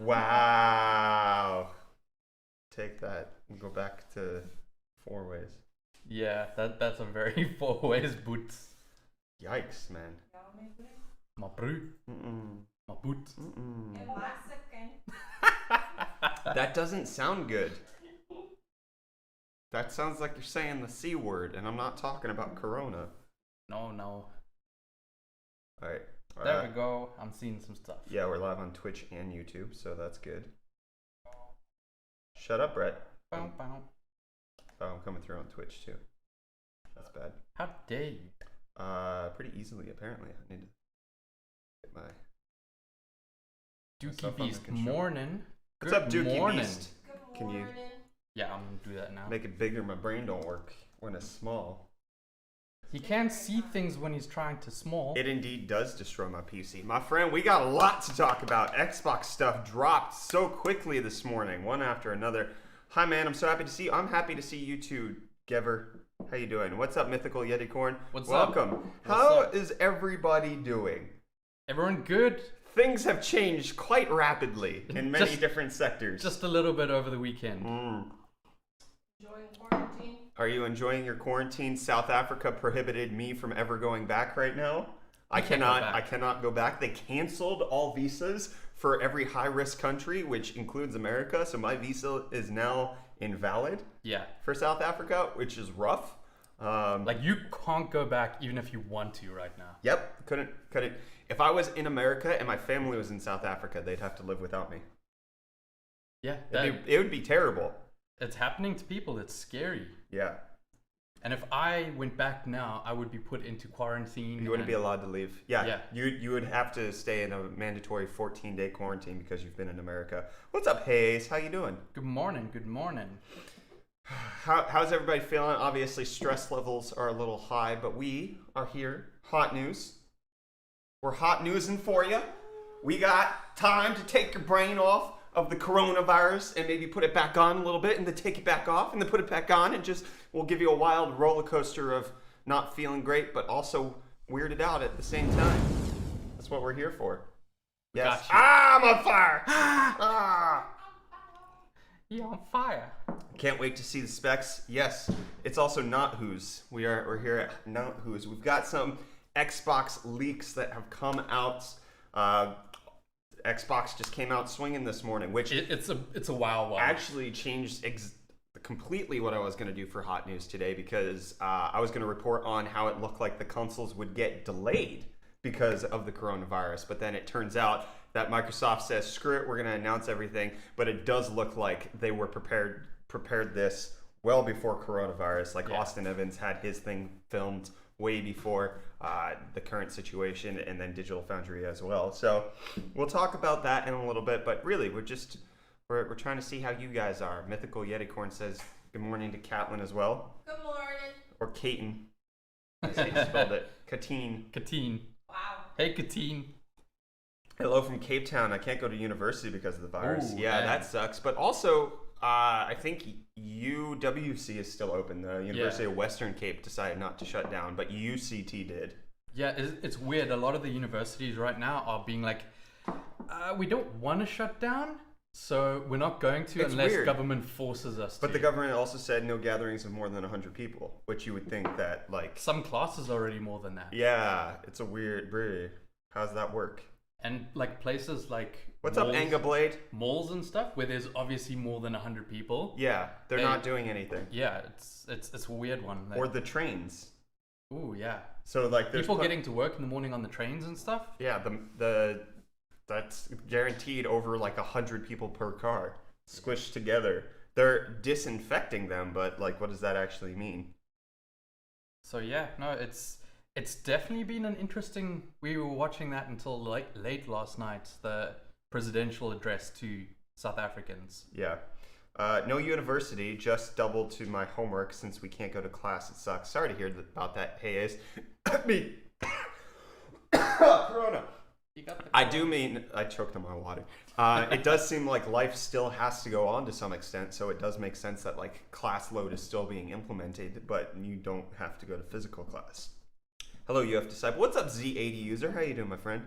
Wow. Take that and go back to four ways. Yeah, that's a very four ways boots. Yikes, man. My bro, Mm-mm. my boots. Mm-mm. That doesn't sound good. That sounds like you're saying the C word, and I'm not talking about Corona. No. Alright. There we go. I'm seeing some stuff. Yeah, we're live on Twitch and YouTube, so that's good. Shut up, Brett. Bow, bow. Oh, I'm coming through on Twitch too. That's bad. How dare you? Pretty easily, apparently. I need to get my... Dookie myself under Beast, control. morning. What's up, Good Dookie morning. Beast? Can you Yeah, I'm gonna do that now. make it bigger? My brain don't work when it's small. He can't see things when he's trying to small. It indeed does destroy my PC. My friend, we got a lot to talk about. Xbox stuff dropped so quickly this morning, one after another. Hi, man. I'm so happy to see you. I'm happy to see you too, Gever. How you doing? What's up, Mythical Yeticorn? What's up? Welcome. What's How up? is everybody doing? Everyone good? Things have changed quite rapidly in many Just- different sectors. Just a little bit over the weekend. Enjoying quarantine. Are you enjoying your quarantine? South Africa prohibited me from ever going back right now. I can't go cannot. back. I cannot go back. They canceled all visas for every high-risk country, which includes America. So my visa is now invalid Yeah. for South Africa, which is rough. Like, you can't go back even if you want to right now. Yep, couldn't. If I was in America and my family was in South Africa, they'd have to live without me. Yeah, It would be terrible. it's happening to people. It's scary. Yeah, And if I went back now, I would be put into quarantine. you wouldn't be and- allowed to leave. Yeah, Yeah. You would have to stay in a mandatory 14-day quarantine because you've been in America. What's up, Hayes? How you doing? Good morning. Good morning. How's everybody feeling? Obviously, stress levels are a little high, but we are here. Hot news. We're hot newsing for you. We got time to take your brain off of the coronavirus and maybe put it back on a little bit and then take it back off and then put it back on and just we'll give you a wild roller coaster of not feeling great but also weirded out at the same time. That's what we're here for. Yes. Gotcha. Ah, I'm on fire! Ah! You're on fire. Can't wait to see the specs. Yes, it's also Not Who's. We're here at Not Who's. We've got some Xbox leaks that have come out. Xbox just came out swinging this morning, which It's a wow. actually changed completely what I was going to do for Hot News today because I was going to report on how it looked like the consoles would get delayed because of the coronavirus. But then it turns out that Microsoft says, screw it, we're going to announce everything. But it does look like they were prepared this well before coronavirus. Like Yeah. Austin Evans had his thing filmed way before the current situation, and then Digital Foundry as well. So we'll talk about that in a little bit. But really, we're trying to see how you guys are. Mythical Yeticorn says good morning to Catlin as well, Good morning. or Caton. As he spelled it, Katine. Katine. Wow. Hey, Katine. Hello from Cape Town. I can't go to university because of the virus. Ooh, Yeah, dang. that sucks. But also, I think UWC is still open. The University of Western Cape decided not to shut down, but UCT did. Yeah, it's weird. A lot of the universities right now are being like, we don't want to shut down, so we're not going to It's unless weird. government forces us to. But the government also said no gatherings of more than 100 people, which you would think that, like, Some classes are already more than that. yeah, it's a weird. How's that work? And like places like What's up, malls- Anga Blade? malls and stuff where there's obviously more than 100 people. Yeah, they're They- not doing anything. Yeah, it's a weird one. Like, Or the trains. ooh, yeah. So like, there's People getting to work in the morning on the trains and stuff. yeah, the that's guaranteed over like 100 people per car squished together. They're disinfecting them, but like, what does that actually mean? So yeah, no, it's definitely been an interesting. We were watching that until late last night. The presidential address to South Africans. Yeah. No university, just double to my homework since we can't go to class. It sucks. Sorry to hear about that, Hayes. Me. Corona. You got the I do mean, I choked on my water. It does seem like life still has to go on to some extent, so it does make sense that like class load is still being implemented, but you don't have to go to physical class. Hello, UF Disciple. What's up, Z80 user? How you doing, my friend?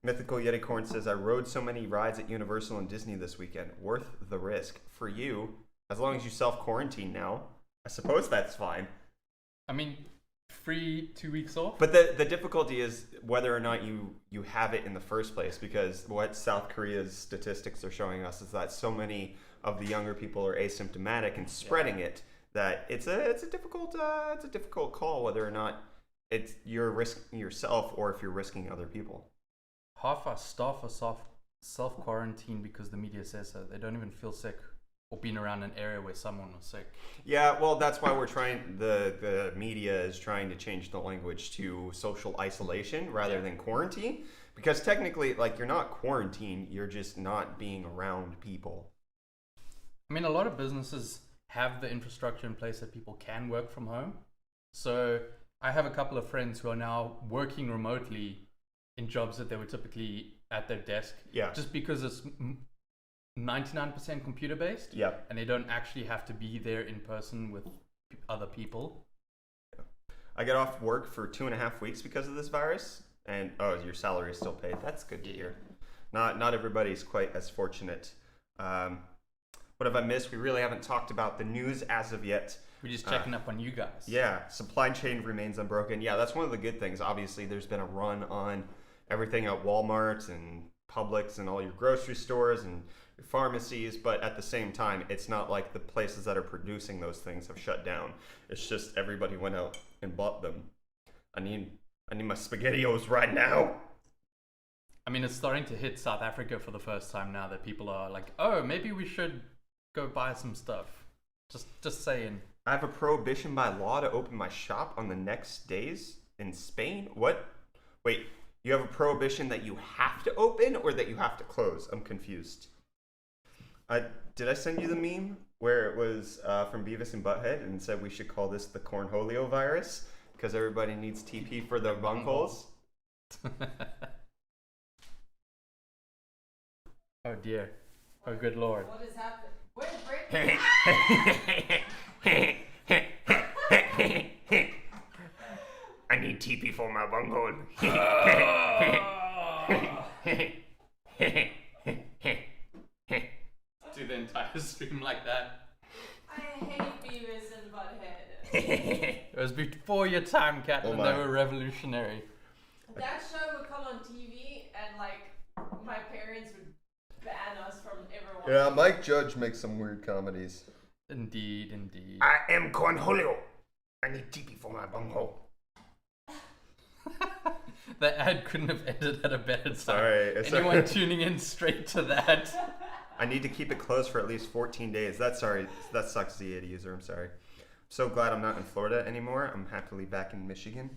Mythical Yeticorn says, I rode so many rides at Universal and Disney this weekend. Worth the risk. For you, as long as you self-quarantine now, I suppose that's fine. I mean, free 2 weeks off. But the difficulty is whether or not you have it in the first place, because what South Korea's statistics are showing us is that so many of the younger people are asymptomatic and spreading it that it's a difficult call whether or not you're risking yourself or if you're risking other people. Half our staff are self-quarantined because the media says so. They don't even feel sick or been around an area where someone was sick. Yeah, well, that's why we're trying. The media is trying to change the language to social isolation rather than quarantine, because technically, like, you're not quarantined. You're just not being around people. I mean, a lot of businesses have the infrastructure in place that people can work from home. So I have a couple of friends who are now working remotely in jobs that they were typically at their desk. Yeah. Just because it's 99% computer based. Yeah. And they don't actually have to be there in person with other people. I got off work for 2.5 weeks because of this virus, and your salary is still paid. That's good to hear. Not everybody's quite as fortunate. What have I missed? We really haven't talked about the news as of yet. We're just checking up on you guys. Yeah, supply chain remains unbroken. Yeah, that's one of the good things. Obviously, there's been a run on everything at Walmart and Publix and all your grocery stores and your pharmacies, but at the same time, it's not like the places that are producing those things have shut down. It's just everybody went out and bought them. I need my SpaghettiOs right now. I mean, it's starting to hit South Africa for the first time now that people are like, oh, maybe we should go buy some stuff. Just saying. I have a prohibition by law to open my shop on the next days in Spain. What? Wait, you have a prohibition that you have to open or that you have to close? I'm confused. Did I send you the meme where it was from Beavis and Butthead and said we should call this the cornholio virus because everybody needs TP for their bungholes? Oh dear. Oh good lord. What is happening? Where's Brittany? I need TP for my bunghole. Do the entire stream like that. I hate Beavis and Butthead. It was before your time, Cat, Oh and my. they were revolutionary. That show would come on TV and like my parents would ban us from ever watching. Yeah, Mike Judge makes some weird comedies. Indeed, indeed. I am cornholio. I need TP for my bunghole. The ad couldn't have ended at a better time. Sorry. Anyone tuning in straight to that? I need to keep it closed for at least 14 days. That sucks, Z80 user. I'm sorry. I'm so glad I'm not in Florida anymore. I'm happily back in Michigan.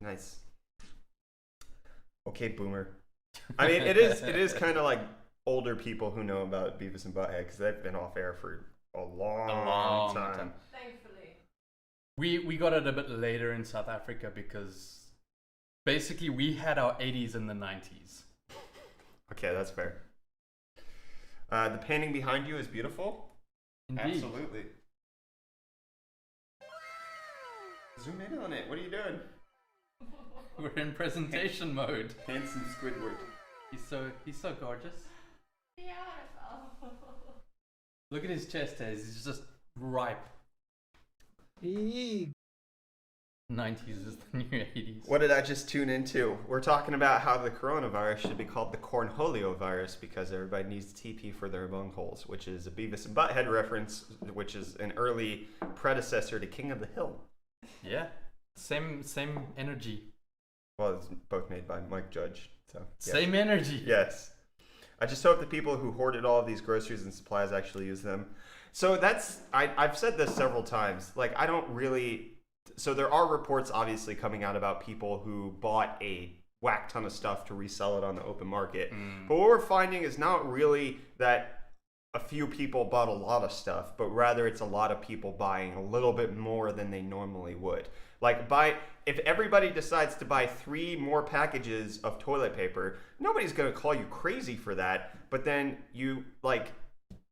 Nice. Okay, boomer. I mean, it is kind of like older people who know about Beavis and Butthead because they've been off air for a long time. Thankfully. We got it a bit later in South Africa because basically we had our 80s and the 90s. Okay, that's fair. The painting behind you is beautiful. Indeed. Absolutely. Zoom in on it. What are you doing? We're in presentation mode. Handsome Squidward. He's so gorgeous. Beautiful. Look at his chest hairs. He's just ripe. 90s is the new 80s. What did I just tune into? We're talking about how the coronavirus should be called the cornholio virus because everybody needs TP for their bungholes, which is a Beavis and Butthead reference, which is an early predecessor to King of the Hill. Yeah. Same energy. Well, it's both made by Mike Judge. So yes. Same energy. Yes. I just hope the people who hoarded all of these groceries and supplies actually use them. So I've said this several times. Like, I don't really... So there are reports obviously coming out about people who bought a whack ton of stuff to resell it on the open market. But what we're finding is not really that a few people bought a lot of stuff, but rather it's a lot of people buying a little bit more than they normally would. Like, if everybody decides to buy 3 more packages of toilet paper, nobody's going to call you crazy for that. But then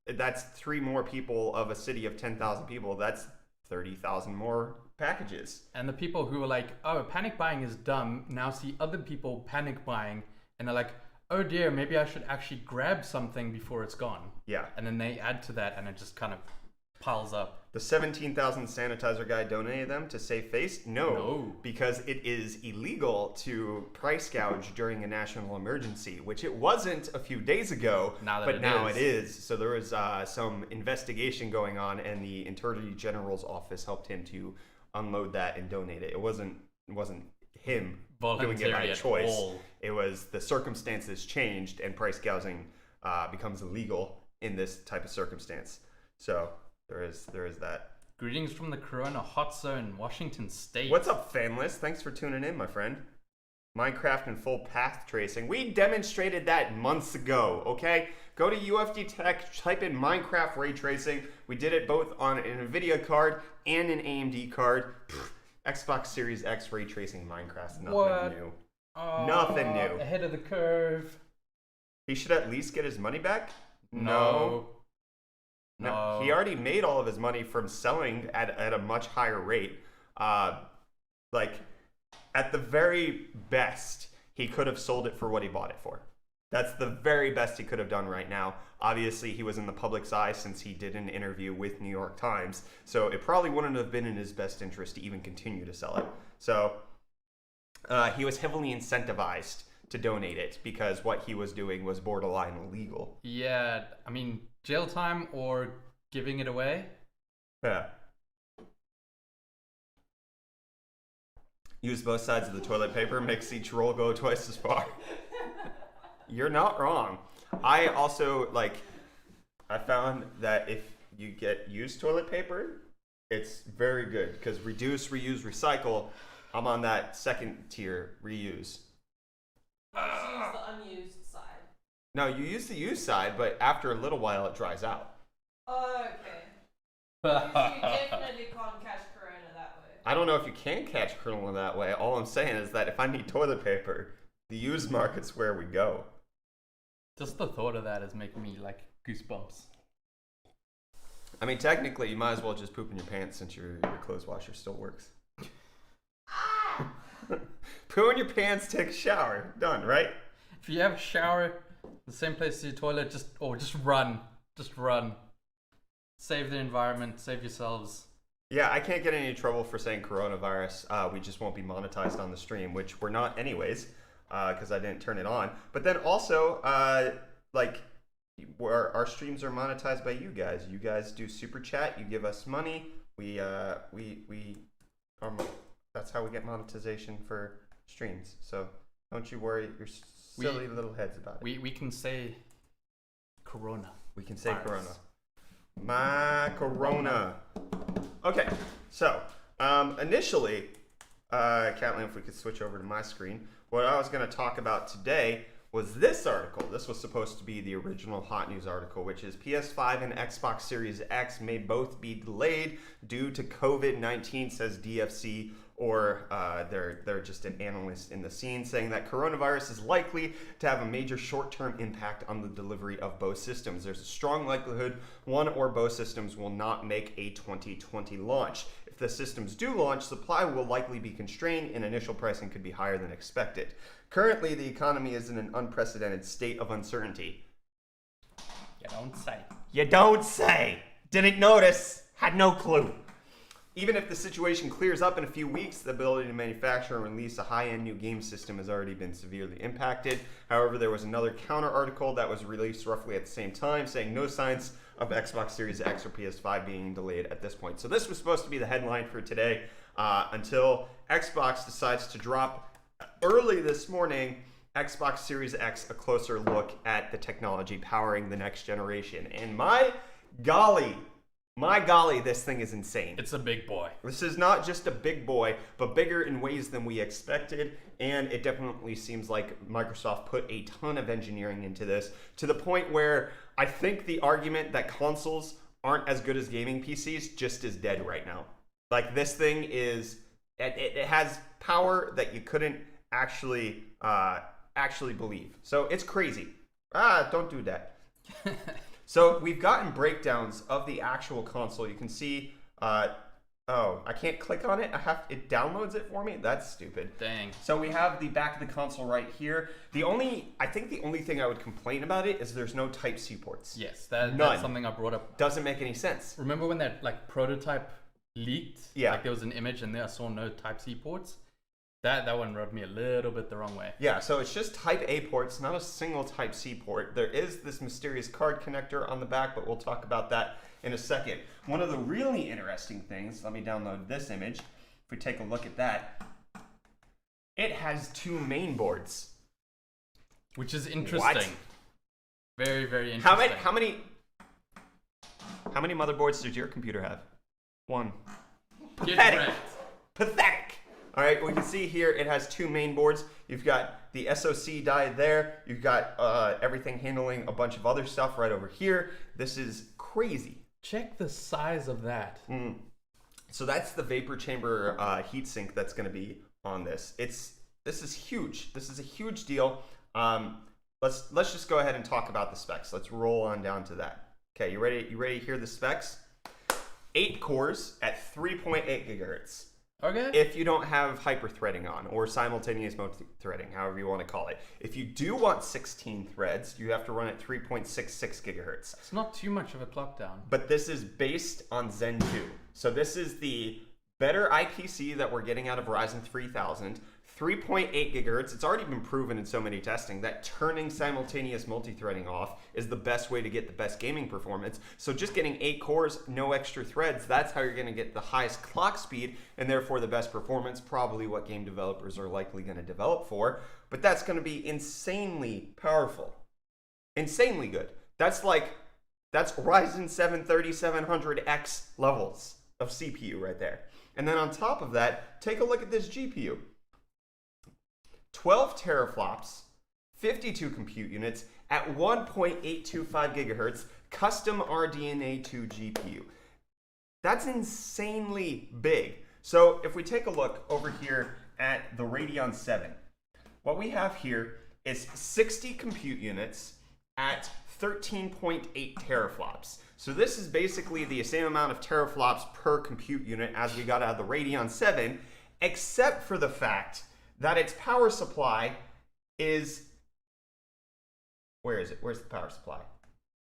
that's 3 more people of a city of 10,000 people. That's 30,000 more packages. And the people who were like, oh, panic buying is dumb, now see other people panic buying and they're like, oh dear, maybe I should actually grab something before it's gone. Yeah. And then they add to that, and it just kind of piles up. The 17,000 sanitizer guy donated them to save face? No. Because it is illegal to price gouge during a national emergency, which it wasn't a few days ago, Now it is. So there was some investigation going on, and the Attorney General's office helped him to unload that and donate it. It wasn't him doing it by Voluntary at choice. all. It was the circumstances changed, and price gouging becomes illegal in this type of circumstance. So there is that. Greetings from the Corona Hot Zone, Washington State. What's up, fanlist? Thanks for tuning in, my friend. Minecraft and full path tracing. We demonstrated that months ago, okay? Go to UFD Tech, type in Minecraft ray tracing. We did it both on an NVIDIA card and an AMD card. Xbox Series X ray tracing Minecraft, nothing What? new. Oh, Nothing new. Ahead of the curve. He should at least get his money back? No. No. He already made all of his money from selling at a much higher rate. Like, at the very best, he could have sold it for what he bought it for. That's the very best he could have done right now. Obviously, he was in the public's eye since he did an interview with New York Times, so it probably wouldn't have been in his best interest to even continue to sell it. So he was heavily incentivized to donate it because what he was doing was borderline illegal. Yeah, I mean, jail time or giving it away? Yeah. Use both sides of the toilet paper, makes each roll go twice as far. You're not wrong. I also, I found that if you get used toilet paper, it's very good because reduce, reuse, recycle, I'm on that second tier, reuse. Just use the unused side. No, you use the used side, but after a little while it dries out. Oh, okay. You definitely can't catch corona that way. I don't know if you can catch corona that way. All I'm saying is that if I need toilet paper, the used market's where we go. Just the thought of that is making me goosebumps. I mean, technically, you might as well just poop in your pants since your clothes washer still works. Poo in your pants, take a shower. Done, right? If you have a shower, the same place as your toilet, just run. Just run. Save the environment, save yourselves. Yeah, I can't get in any trouble for saying coronavirus. We just won't be monetized on the stream, which we're not anyways, because I didn't turn it on. But then also, our streams are monetized by you guys. You guys do super chat. You give us money. That's how we get monetization for streams. So don't you worry your silly little heads about it. We can say corona. We can say virus. corona. My corona. Okay, so initially, Catlin, if we could switch over to my screen, what I was going to talk about today was this article. This was supposed to be the original hot news article, which is PS5 and Xbox Series X may both be delayed due to COVID-19, says DFC, or they're just an analyst in the scene saying that coronavirus is likely to have a major short-term impact on the delivery of both systems. There's a strong likelihood one or both systems will not make a 2020 launch. If the systems do launch, supply will likely be constrained and initial pricing could be higher than expected. Currently, the economy is in an unprecedented state of uncertainty. You don't say. You don't say. Didn't notice. Had no clue. Even if the situation clears up in a few weeks, the ability to manufacture and release a high-end new game system has already been severely impacted. However, there was another counter article that was released roughly at the same time saying no signs of Xbox Series X or PS5 being delayed at this point. So this was supposed to be the headline for today until Xbox decides to drop early this morning Xbox Series X, a closer look at the technology powering the next generation. And my golly, this thing is insane. It's a big boy. This is not just a big boy, but bigger in ways than we expected. And it definitely seems like Microsoft put a ton of engineering into this to the point where I think the argument that consoles aren't as good as gaming PCs just is dead right now. Like, this thing is, it has power that you couldn't actually believe. So it's crazy. Don't do that. So we've gotten breakdowns of the actual console. You can see Oh, I can't click on it. It downloads it for me. That's stupid. Dang. So we have the back of the console right here. I think the only thing I would complain about it is there's no Type-C ports. Yes, None. that's something I brought up. Doesn't make any sense. Remember when that like prototype leaked? Yeah. Like there was an image and there I saw no Type-C ports. That one rubbed me a little bit the wrong way. Yeah, so it's just Type-A ports, not a single Type-C port. There is this mysterious card connector on the back, but we'll talk about that in a second. One of the really interesting things, let me download this image. If we take a look at that, it has 2 main boards. Which is interesting. What? Very, very interesting. How many motherboards does your computer have? 1. Get Pathetic. wrecked. Pathetic. All right, we can see here it has 2 main boards. You've got the SoC die there. You've got everything handling a bunch of other stuff right over here. This is crazy. Check the size of that. So that's the vapor chamber heatsink that's going to be on this. This is huge. This is a huge deal. Let's just go ahead and talk about the specs. Let's roll on down to that. Okay, you ready? You ready to hear the specs? 8 cores at 3.8 gigahertz. Okay. If you don't have hyper-threading on, or simultaneous multi-threading, however you want to call it. If you do want 16 threads, you have to run at 3.66 gigahertz. It's not too much of a clock down. But this is based on Zen 2. So this is the better IPC that we're getting out of Ryzen 3000. 3.8 gigahertz. It's already been proven in so many testing that turning simultaneous multi-threading off is the best way to get the best gaming performance. So just getting 8 cores, no extra threads, that's how you're going to get the highest clock speed and therefore the best performance, probably what game developers are likely going to develop for. But that's going to be insanely powerful. Insanely good. That's Ryzen 7 3700X levels of CPU right there. And then on top of that, take a look at this GPU. 12 teraflops, 52 compute units at 1.825 gigahertz, custom RDNA 2 GPU. That's insanely big. So if we take a look over here at the Radeon 7, what we have here is 60 compute units at 13.8 teraflops. So this is basically the same amount of teraflops per compute unit as we got out of the Radeon 7, except for the fact that its power supply is, where is it? Where's the power supply?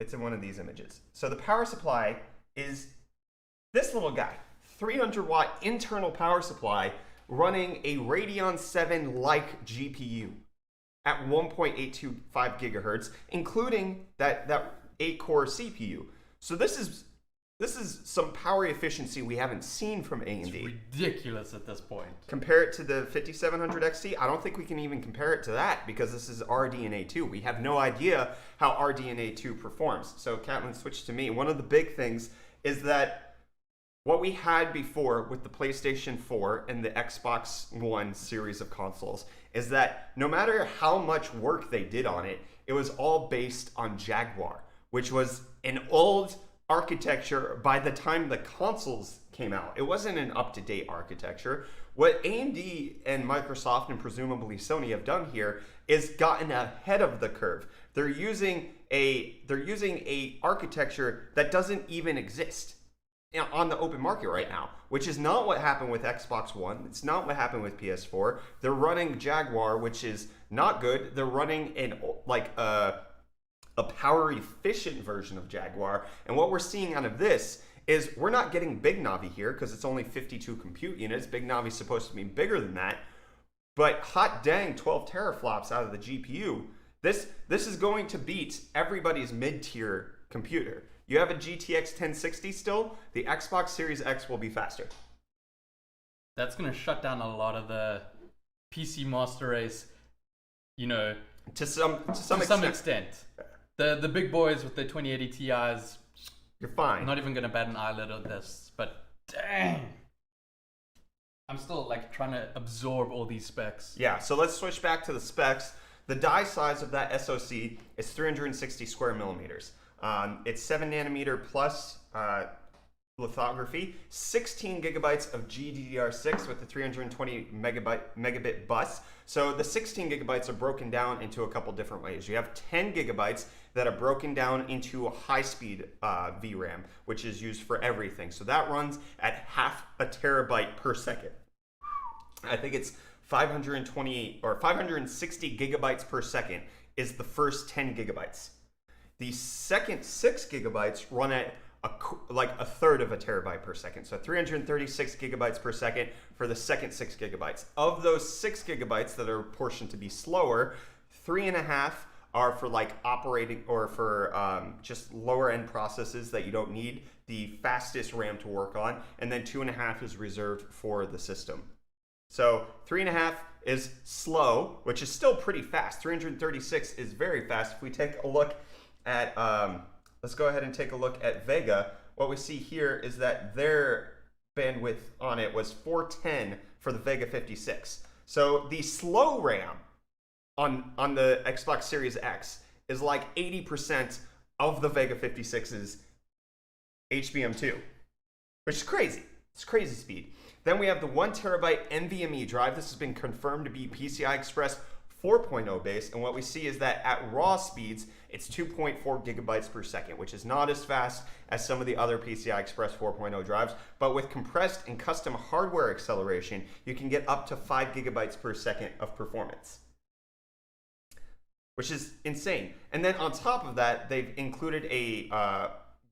It's in one of these images. So the power supply is this little guy, 300 watt internal power supply running a Radeon 7 like GPU at 1.825 gigahertz, including that 8 core CPU. So this is some power efficiency we haven't seen from AMD. It's ridiculous at this point. Compare it to the 5700 XT. I don't think we can even compare it to that because this is RDNA 2. We have no idea how RDNA 2 performs. So Catlin, switch to me. One of the big things is that what we had before with the PlayStation 4 and the Xbox One series of consoles is that no matter how much work they did on it, it was all based on Jaguar, which was an old architecture by the time the consoles came out. It wasn't an up-to-date architecture. What AMD and Microsoft and presumably Sony have done here is gotten ahead of the curve. They're using a architecture that doesn't even exist on the open market right now, which is not what happened with Xbox One. It's not what happened with PS4. They're running Jaguar, which is not good. They're running a power efficient version of Jaguar. And what we're seeing out of this is we're not getting Big Navi here because it's only 52 compute units. Big Navi's supposed to be bigger than that. But hot dang, 12 teraflops out of the GPU. This is going to beat everybody's mid-tier computer. You have a GTX 1060 still, the Xbox Series X will be faster. That's going to shut down a lot of the PC Master Race, To some extent. The big boys with the 2080 Ti's, you're fine. I'm not even gonna bat an eyelid at this, but dang, I'm still trying to absorb all these specs. Yeah, so let's switch back to the specs. The die size of that SoC is 360 square millimeters. It's 7 nanometer plus lithography, 16 gigabytes of GDDR6 with the 320 megabit bus. So the 16 gigabytes are broken down into a couple different ways. You have 10 gigabytes that are broken down into a high-speed VRAM, which is used for everything. So that runs at half a terabyte per second. I think it's 528 or 560 gigabytes per second is the first 10 gigabytes. The second 6 gigabytes run at like a third of a terabyte per second. So 336 gigabytes per second for the second 6 gigabytes. Of those 6 gigabytes that are portioned to be slower, 3.5 are for like operating or for just lower end processes that you don't need the fastest RAM to work on. And then 2.5 is reserved for the system. So 3.5 is slow, which is still pretty fast. 336 is very fast. If we take a look at, let's go ahead and take a look at Vega. What we see here is that their bandwidth on it was 410 for the Vega 56. So the slow RAM on the Xbox Series X is like 80% of the Vega 56's HBM2, which is crazy. It's crazy speed. Then we have the 1 terabyte NVMe drive. This has been confirmed to be PCI Express 4.0 based, and what we see is that at raw speeds, it's 2.4 gigabytes per second, which is not as fast as some of the other PCI Express 4.0 drives, but with compressed and custom hardware acceleration, you can get up to 5 gigabytes per second of performance, which is insane. And then on top of that, they've included a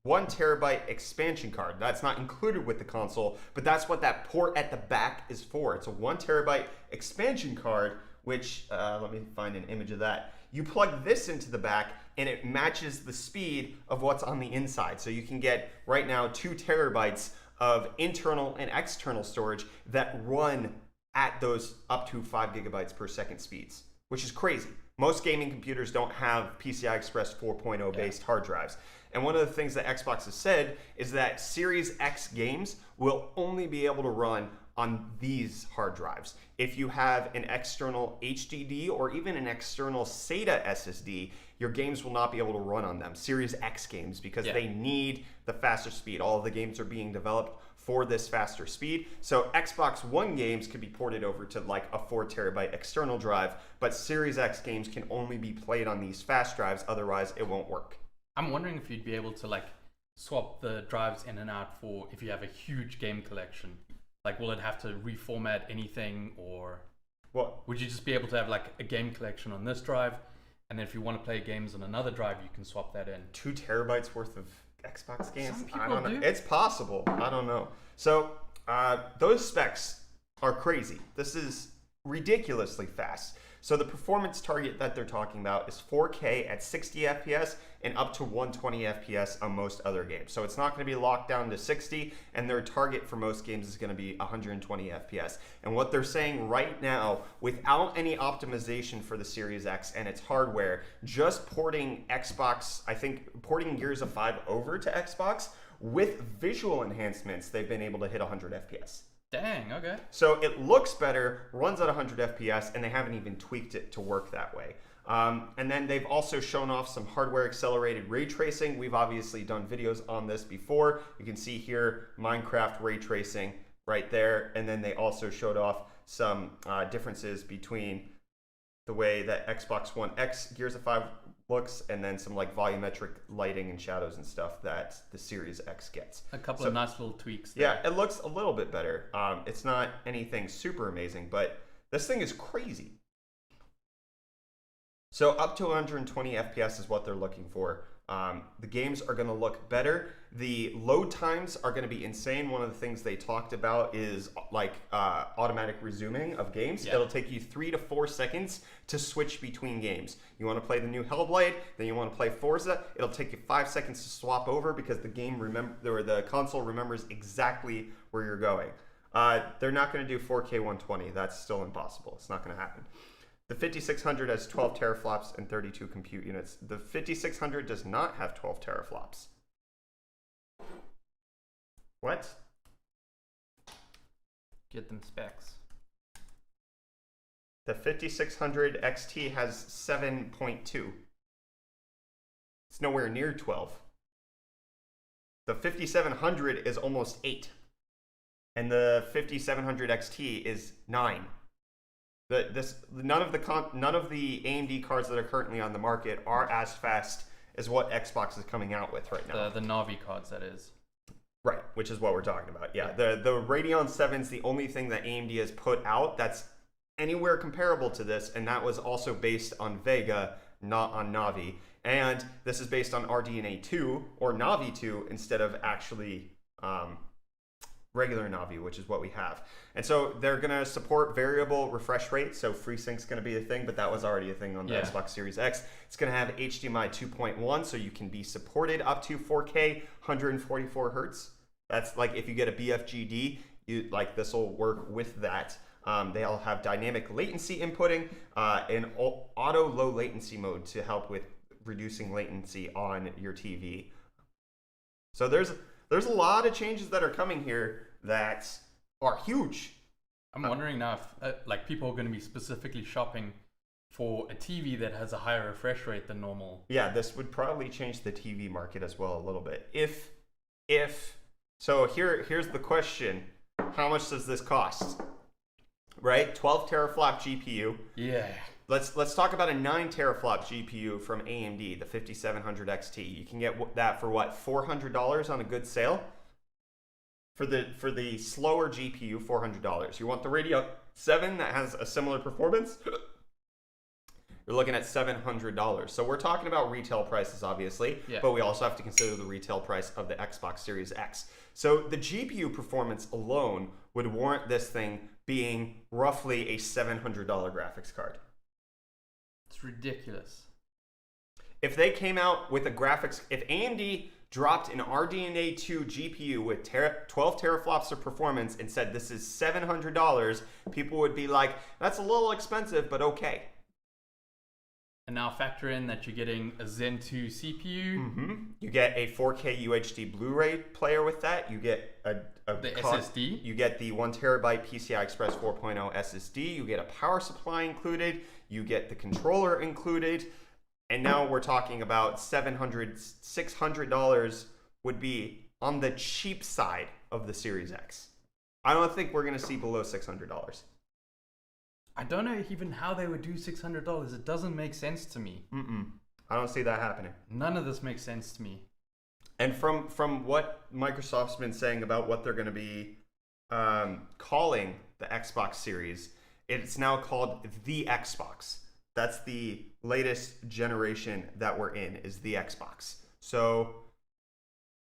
1 terabyte expansion card. That's not included with the console, but that's what that port at the back is for. It's a 1 terabyte expansion card, which, let me find an image of that. You plug this into the back and it matches the speed of what's on the inside. So you can get, right now, 2 terabytes of internal and external storage that run at those up to 5 gigabytes per second speeds, which is crazy. Most gaming computers don't have PCI Express 4.0 based hard drives. And one of the things that Xbox has said is that Series X games will only be able to run on these hard drives. If you have an external HDD or even an external SATA SSD, your games will not be able to run on them. Series X games, because they need the faster speed. All of the games are being developed for this faster speed. So Xbox One games could be ported over to like a 4 terabyte external drive, but Series X games can only be played on these fast drives, otherwise it won't work. I'm wondering if you'd be able to like swap the drives in and out for if you have a huge game collection. Like, will it have to reformat anything, or would you just be able to have like a game collection on this drive, and then if you want to play games on another drive, you can swap that in? 2 terabytes worth of Xbox games? Some people I don't know. do. It's possible. I don't know. So those specs are crazy. This is ridiculously fast. So the performance target that they're talking about is 4K at 60 FPS and up to 120 FPS on most other games. So it's not going to be locked down to 60, and their target for most games is going to be 120 FPS. And what they're saying right now, without any optimization for the Series X and its hardware, just porting Xbox, I think porting Gears of 5 over to Xbox with visual enhancements, they've been able to hit 100 FPS. Dang, okay. So it looks better, runs at 100 FPS, and they haven't even tweaked it to work that way. And then they've also shown off some hardware accelerated ray tracing. We've obviously done videos on this before. You can see here Minecraft ray tracing right there. And then they also showed off some differences between the way that Xbox One X Gears of 5 looks, and then some like volumetric lighting and shadows and stuff that the Series X gets. A couple of nice little tweaks there. Yeah, it looks a little bit better. It's not anything super amazing, but this thing is crazy. So up to 120 FPS is what they're looking for. The games are going to look better. The load times are going to be insane. One of the things they talked about is like automatic resuming of games. Yeah. It'll take you 3 to 4 seconds to switch between games. You want to play the new Hellblade, then you want to play Forza. It'll take you 5 seconds to swap over because the game the console remembers exactly where you're going. They're not going to do 4K 120. That's still impossible. It's not going to happen. The 5600 has 12 teraflops and 32 compute units. The 5600 does not have 12 teraflops. What? Get them specs. The 5600 XT has 7.2. It's nowhere near 12. The 5700 is almost 8. And the 5700 XT is 9. None of the AMD cards that are currently on the market are as fast as what Xbox is coming out with right now. The Navi cards, that is. Right, which is what we're talking about. Yeah, the Radeon 7 is the only thing that AMD has put out that's anywhere comparable to this, and that was also based on Vega, not on Navi. And this is based on RDNA 2 or Navi 2 instead of actually regular Navi, which is what we have. And so they're going to support variable refresh rate, so FreeSync's going to be a thing, but that was already a thing on the Xbox Series X. It's going to have HDMI 2.1, so you can be supported up to 4K 144 hertz. That's like if you get a BFGD, this will work with that. They'll have dynamic latency inputting and auto low latency mode to help with reducing latency on your TV. So there's a lot of changes that are coming here that are huge. I'm wondering now if people are going to be specifically shopping for a TV that has a higher refresh rate than normal. Yeah, this would probably change the TV market as well a little bit. So here's the question: how much does this cost? Right, 12 teraflop GPU. Yeah. Let's talk about a 9 teraflop GPU from AMD, the 5700 XT. You can get that for what, $400 on a good sale? For the slower GPU, $400. You want the Radeon 7 that has a similar performance? You're looking at $700. So we're talking about retail prices, obviously, but we also have to consider the retail price of the Xbox Series X. So the GPU performance alone would warrant this thing being roughly a $700 graphics card. It's ridiculous. If they came out with a graphics, if AMD dropped an RDNA 2 GPU with 12 teraflops of performance and said this is $700, people would be like, that's a little expensive, but okay. And now factor in that you're getting a Zen 2 CPU. Mm-hmm. You get a 4K UHD Blu-ray player with that. You get the SSD. You get the 1 terabyte PCI Express 4.0 SSD. You get a power supply included. You get the controller included. And now we're talking about $600 would be on the cheap side of the Series X. I don't think we're going to see below $600. I don't know even how they would do $600. It doesn't make sense to me. I don't see that happening. None of this makes sense to me. And from what Microsoft's been saying about what they're going to be calling the Xbox Series, it's now called the Xbox. That's the latest generation that we're in, is the Xbox. So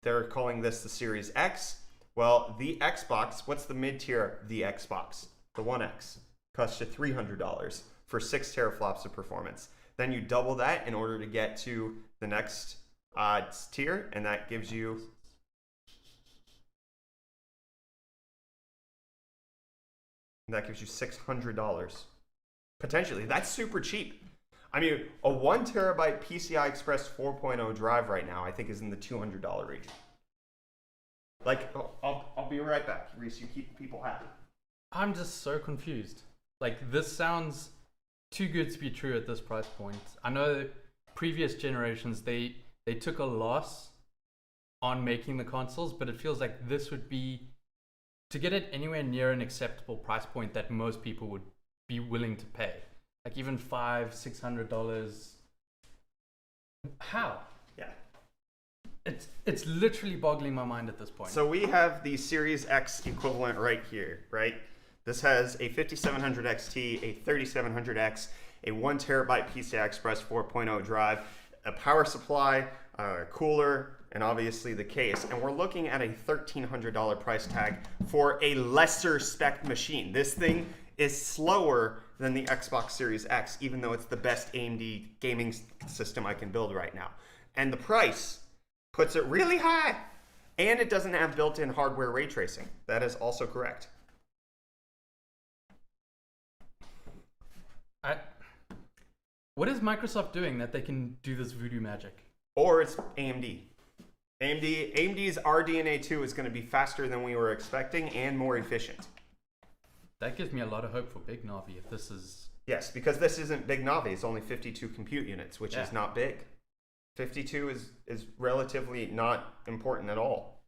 they're calling this the Series X. Well, the Xbox, what's the mid-tier? The Xbox, the One X. Costs you $300 for 6 teraflops of performance. Then you double that in order to get to the next tier, and that gives you $600 potentially. That's super cheap. I mean, a 1 terabyte PCI Express 4.0 drive right now, I think, is in the $200 region. I'll be right back, Reese. You keep people happy. I'm just so confused. This sounds too good to be true at this price point. I know previous generations, they took a loss on making the consoles, but it feels like this would be, to get it anywhere near an acceptable price point that most people would be willing to pay. Even $500-600. How? Yeah. It's literally boggling my mind at this point. So we have the Series X equivalent right here, right? This has a 5700 XT, a 3700X, a 1 terabyte PCI Express 4.0 drive, a power supply, a cooler, and obviously the case. And we're looking at a $1,300 price tag for a lesser spec machine. This thing is slower than the Xbox Series X, even though it's the best AMD gaming system I can build right now. And the price puts it really high. And it doesn't have built-in hardware ray tracing. That is also correct. What is Microsoft doing that they can do this voodoo magic? Or it's AMD. AMD's RDNA 2 is going to be faster than we were expecting and more efficient. That gives me a lot of hope for Big Navi if this is... Yes, because this isn't Big Navi. It's only 52 compute units, which is not big. 52 is relatively not important at all.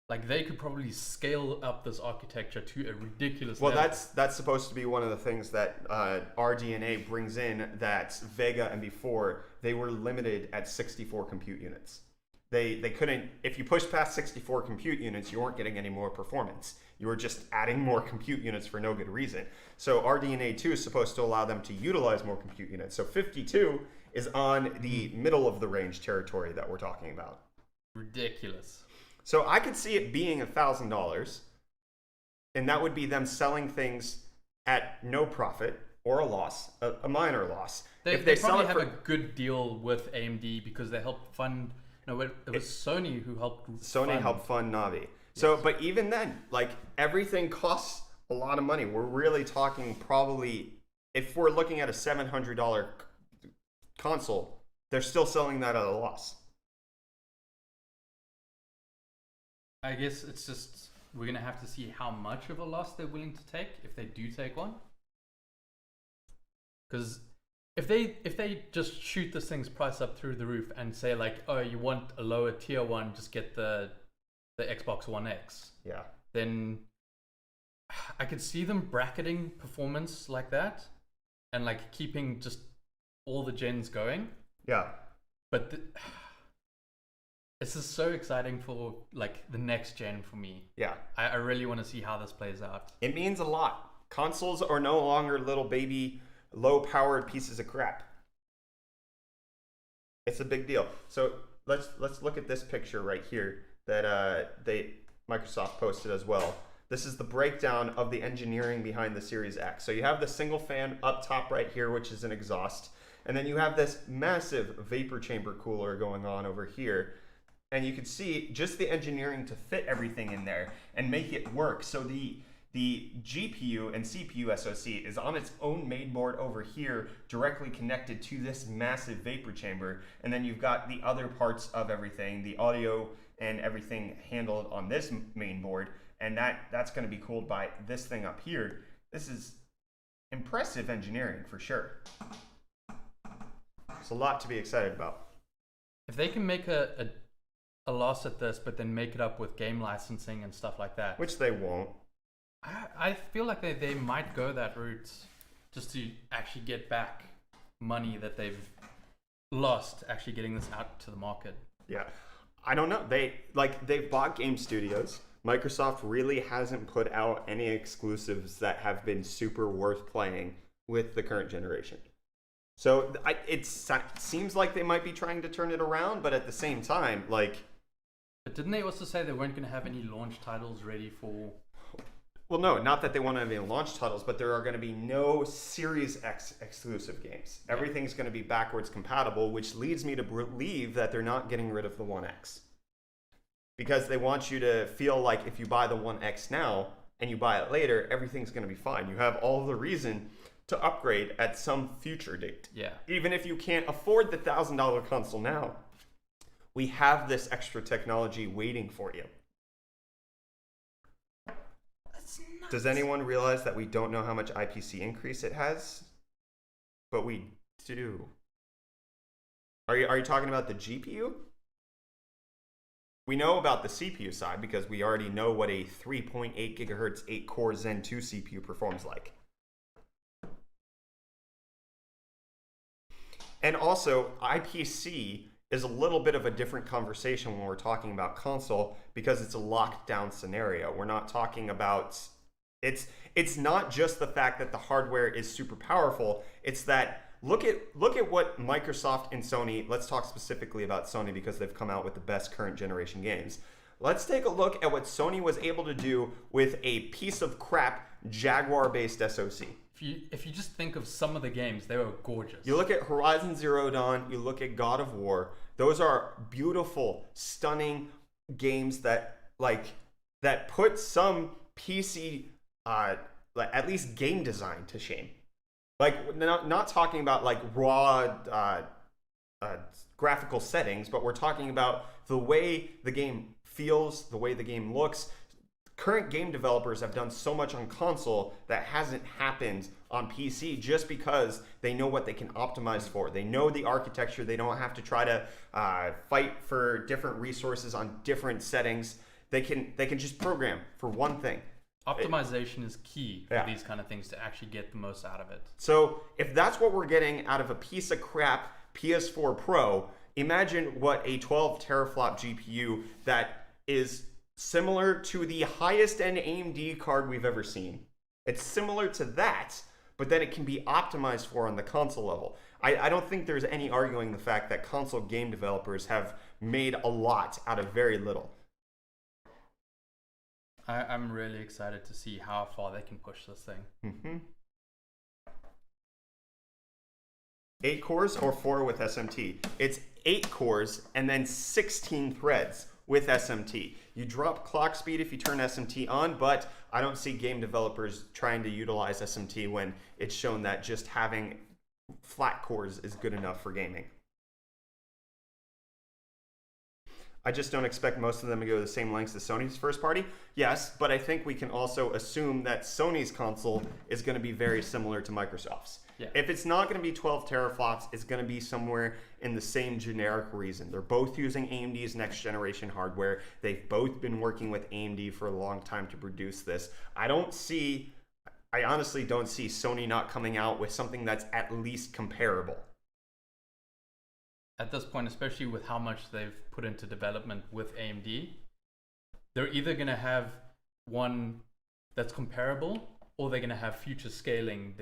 Like they could probably scale up this architecture to a ridiculous Well, level. that's supposed to be one of the things that RDNA brings in. That Vega and before they were limited at 64 compute units. They couldn't. If you pushed past 64 compute units, you weren't getting any more performance. You were just adding more compute units for no good reason. So RDNA 2 is supposed to allow them to utilize more compute units. So 52 is on the middle of the range territory that we're talking about. Ridiculous. So I could see it being $1,000, and that would be them selling things at no profit or a loss, a minor loss. They If they sell probably it have for, a good deal with AMD because they helped fund. No, it was Sony who helped. Sony helped fund Navi. So, but even then, like everything costs a lot of money. We're really talking probably, if we're looking at a $700 console, they're still selling that at a loss. I guess it's just we're gonna have to see how much of a loss they're willing to take if they do take one. Because if they just shoot this thing's price up through the roof and say like, oh, you want a lower tier one, just get the Xbox One X. Yeah. Then I could see them bracketing performance like that, and like keeping just all the gens going. Yeah. But this is so exciting for like the next gen for me. Yeah. I really want to see how this plays out. It means a lot. Consoles are no longer little baby, low-powered pieces of crap. It's a big deal. So let's look at this picture right here that Microsoft posted as well. This is the breakdown of the engineering behind the Series X. So you have the single fan up top right here, which is an exhaust, and then you have this massive vapor chamber cooler going on over here. And you can see just the engineering to fit everything in there and make it work. So the GPU and CPU SoC is on its own main board over here, directly connected to this massive vapor chamber. And then you've got the other parts of everything, the audio and everything handled on this main board. And that's going to be cooled by this thing up here. This is impressive engineering for sure. It's a lot to be excited about. If they can make a loss at this, but then make it up with game licensing and stuff like that, Which they won't. I feel like they might go that route just to actually get back money that they've lost actually getting this out to the market. Yeah. I don't know. They've bought game studios. Microsoft really hasn't put out any exclusives that have been super worth playing with the current generation. So it seems like they might be trying to turn it around, but at the same time, like... But didn't they also say they weren't going to have any launch titles ready for... Well, no, not that they want to have any launch titles, but there are going to be no Series X exclusive games. Yeah. Everything's going to be backwards compatible, which leads me to believe that they're not getting rid of the One X. Because they want you to feel like if you buy the One X now and you buy it later, everything's going to be fine. You have all the reason to upgrade at some future date. Yeah. Even if you can't afford the $1,000 console now, we have this extra technology waiting for you. That's nuts. Does anyone realize that we don't know how much IPC increase it has? But we do. Are you talking about the GPU? We know about the CPU side because we already know what a 3.8 gigahertz 8-core Zen 2 CPU performs like. And also, IPC is a little bit of a different conversation when we're talking about console because it's a lockdown scenario. We're not talking about... It's not just the fact that the hardware is super powerful. It's that look at what Microsoft and Sony, let's talk specifically about Sony because they've come out with the best current generation games. Let's take a look at what Sony was able to do with a piece of crap Jaguar-based SoC. If you just think of some of the games, they were gorgeous. You look at Horizon Zero Dawn, you look at God of War. Those are beautiful, stunning games that put some PC, at least game design to shame. Like not talking about like raw graphical settings, but we're talking about the way the game feels, the way the game looks. Current game developers have done so much on console that hasn't happened on PC just because they know what they can optimize for. They know the architecture. They don't have to try to fight for different resources on different settings. They can just program for one thing. Optimization is key for Yeah. these kind of things to actually get the most out of it. So if that's what we're getting out of a piece of crap PS4 Pro, imagine what a 12 teraflop GPU that is similar to the highest end AMD card we've ever seen. It's similar to that, but then it can be optimized for on the console level. I don't think there's any arguing the fact that console game developers have made a lot out of very little. I'm really excited to see how far they can push this thing. Mm-hmm. 8 cores or 4 with SMT? It's 8 cores and then 16 threads with SMT. You drop clock speed if you turn SMT on, but I don't see game developers trying to utilize SMT when it's shown that just having flat cores is good enough for gaming. I just don't expect most of them to go the same lengths as Sony's first party. Yes, but I think we can also assume that Sony's console is going to be very similar to Microsoft's. Yeah. If it's not going to be 12 teraflops, it's going to be somewhere in the same generic reason. They're both using AMD's next generation hardware. They've both been working with AMD for a long time to produce this. I honestly don't see Sony not coming out with something that's at least comparable. At this point, especially with how much they've put into development with AMD, they're either going to have one that's comparable or they're going to have future scaling.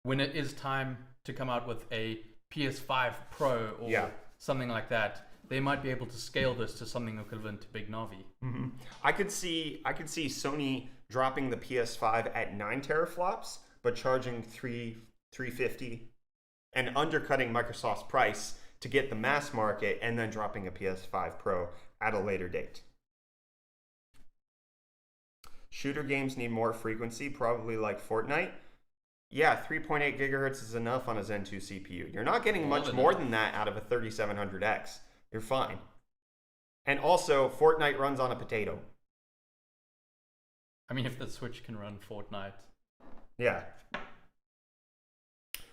When it is time to come out with a PS5 Pro or something like that, they might be able to scale this to something equivalent to Big Navi. Mm-hmm. I could see Sony dropping the PS5 at 9 teraflops, but charging $350 and undercutting Microsoft's price to get the mass market, and then dropping a PS5 Pro at a later date. Shooter games need more frequency, probably like Fortnite. Yeah, 3.8 gigahertz is enough on a Zen 2 CPU. You're not getting much more than that out of a 3700X. You're fine. And also, Fortnite runs on a potato. I mean, if the Switch can run Fortnite. Yeah.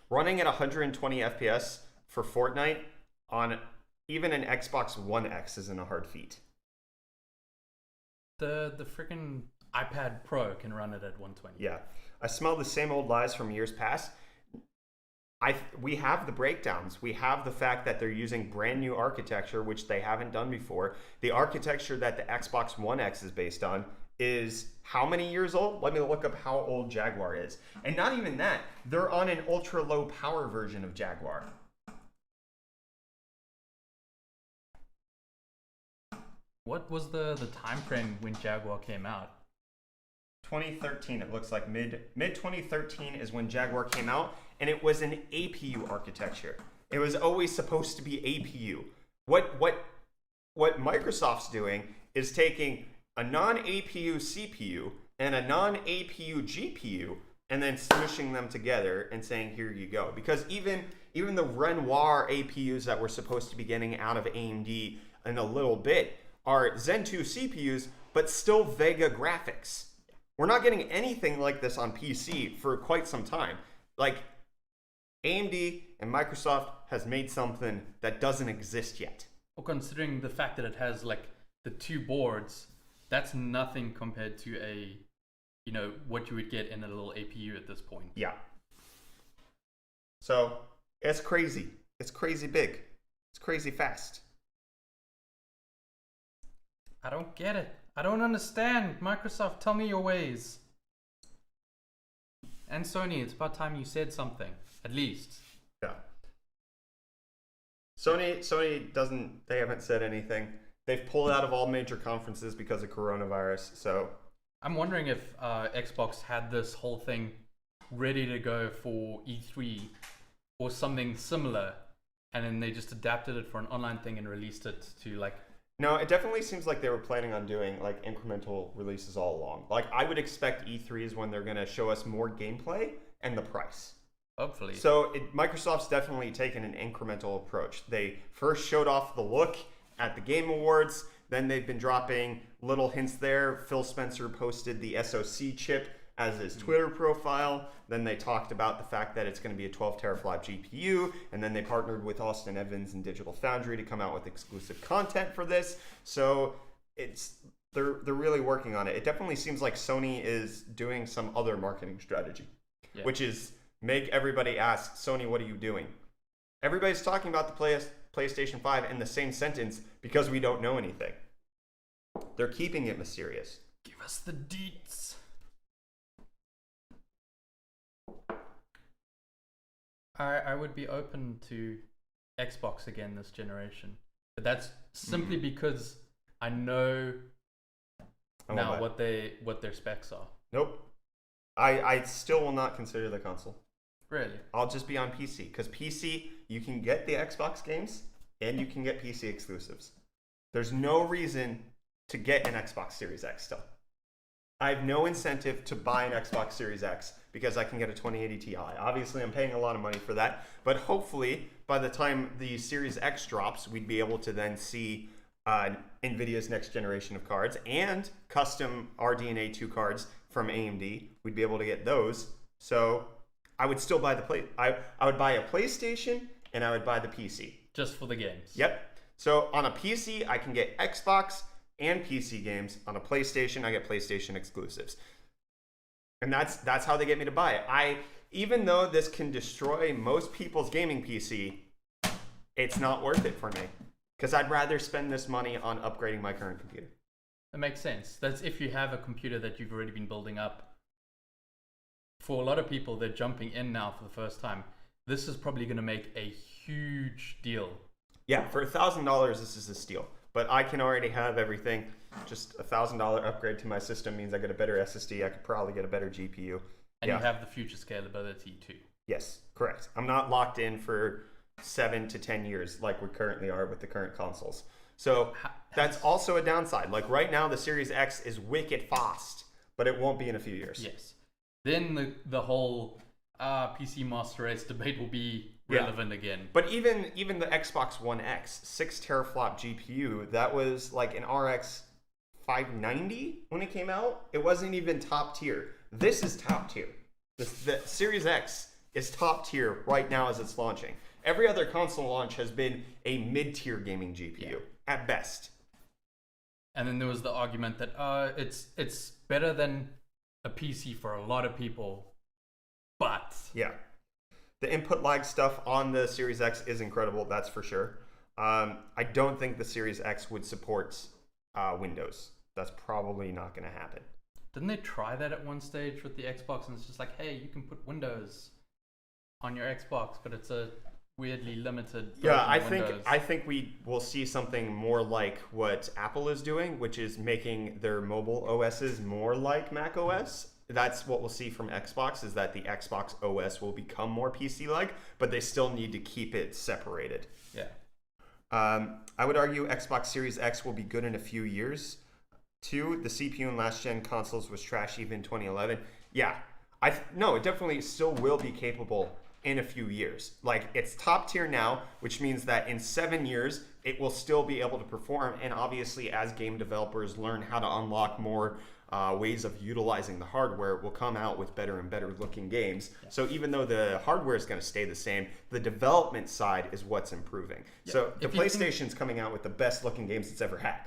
Running at 120 FPS for Fortnite on even an Xbox One X isn't a hard feat. The freaking iPad Pro can run it at 120. Yeah. I smell the same old lies from years past. We have the breakdowns. We have the fact that they're using brand new architecture, which they haven't done before. The architecture that the Xbox One X is based on is how many years old? Let me look up how old Jaguar is. And not even that. They're on an ultra low power version of Jaguar. What was the time frame when Jaguar came out? 2013, it looks like mid 2013 is when Jaguar came out, and it was an APU architecture. It was always supposed to be APU. What Microsoft's doing is taking a non-APU CPU and a non-APU GPU and then smushing them together and saying, here you go. Because even the Renoir APUs that we're supposed to be getting out of AMD in a little bit are Zen 2 CPUs, but still Vega graphics. We're not getting anything like this on PC for quite some time. Like, AMD and Microsoft has made something that doesn't exist yet. Well, considering the fact that it has like the two boards, that's nothing compared to what you would get in a little APU at this point. Yeah. So, it's crazy. It's crazy big. It's crazy fast. I don't get it. I don't understand. Microsoft, tell me your ways. And Sony, it's about time you said something, at least. Yeah. Sony doesn't, they haven't said anything. They've pulled out of all major conferences because of coronavirus, so. I'm wondering if Xbox had this whole thing ready to go for E3 or something similar, and then they just adapted it for an online thing and released it to like. No, it definitely seems like they were planning on doing like incremental releases all along. Like, I would expect E3 is when they're going to show us more gameplay and the price. Hopefully. So Microsoft's definitely taken an incremental approach. They first showed off the look at the Game Awards. Then they've been dropping little hints there. Phil Spencer posted the SoC chip as his Twitter profile. Then they talked about the fact that it's going to be a 12 teraflop GPU, and then they partnered with Austin Evans and Digital Foundry to come out with exclusive content for this. So they're really working on it. It definitely seems like Sony is doing some other marketing strategy, which is make everybody ask, Sony, what are you doing? Everybody's talking about the PlayStation 5 in the same sentence because we don't know anything. They're keeping it mysterious. Give us the deets. I would be open to Xbox again this generation, but that's simply because I know now what their specs are. Nope. I still will not consider the console. Really? I'll just be on PC, because PC, you can get the Xbox games and you can get PC exclusives. There's no reason to get an Xbox Series X still. I have no incentive to buy an Xbox Series X because I can get a 2080 Ti. Obviously, I'm paying a lot of money for that, but hopefully by the time the Series X drops, we'd be able to then see NVIDIA's next generation of cards and custom RDNA 2 cards from AMD. We'd be able to get those. So I would still buy I would buy a PlayStation and I would buy the PC. Just for the games? Yep. So on a PC, I can get Xbox and PC games. On a PlayStation, I get PlayStation exclusives. And that's how they get me to buy it. Even though this can destroy most people's gaming PC, it's not worth it for me. Because I'd rather spend this money on upgrading my current computer. That makes sense. That's if you have a computer that you've already been building up. For a lot of people, they're jumping in now for the first time. This is probably going to make a huge deal. Yeah, for $1,000, this is a steal. But I can already have everything. Just $1,000 upgrade to my system means I get a better SSD. I could probably get a better GPU. And you have the future scalability too. Yes, correct. I'm not locked in for 7 to 10 years like we currently are with the current consoles. So that's also a downside. Like right now, the Series X is wicked fast, but it won't be in a few years. Yes. Then the whole PC Master Race debate will be relevant again. But even the Xbox One X, 6 teraflop GPU, that was like an RX 590 when it came out. It wasn't even top tier. This is top tier. The Series X is top tier right now as it's launching. Every other console launch has been a mid-tier gaming GPU at best. And then there was the argument that it's better than a PC for a lot of people, but the input lag stuff on the Series X is incredible. That's for sure. I don't think the Series X would support Windows. That's probably not going to happen. Didn't they try that at one stage with the Xbox? And it's just like, hey, you can put Windows on your Xbox, but it's a weirdly limited version of I think we will see something more like what Apple is doing, which is making their mobile OSs more like Mac OS. That's what we'll see from Xbox, is that the Xbox OS will become more PC-like, but they still need to keep it separated. Yeah. I would argue Xbox Series X will be good in a few years. 2, the CPU in last-gen consoles was trash even in 2011. Yeah. No, it definitely still will be capable in a few years. Like, it's top tier now, which means that in 7 years, it will still be able to perform. And obviously, as game developers learn how to unlock more ways of utilizing the hardware, it will come out with better and better looking games. Yeah. So even though the hardware is going to stay the same, the development side is what's improving. Yeah. So the PlayStation's coming out with the best looking games it's ever had.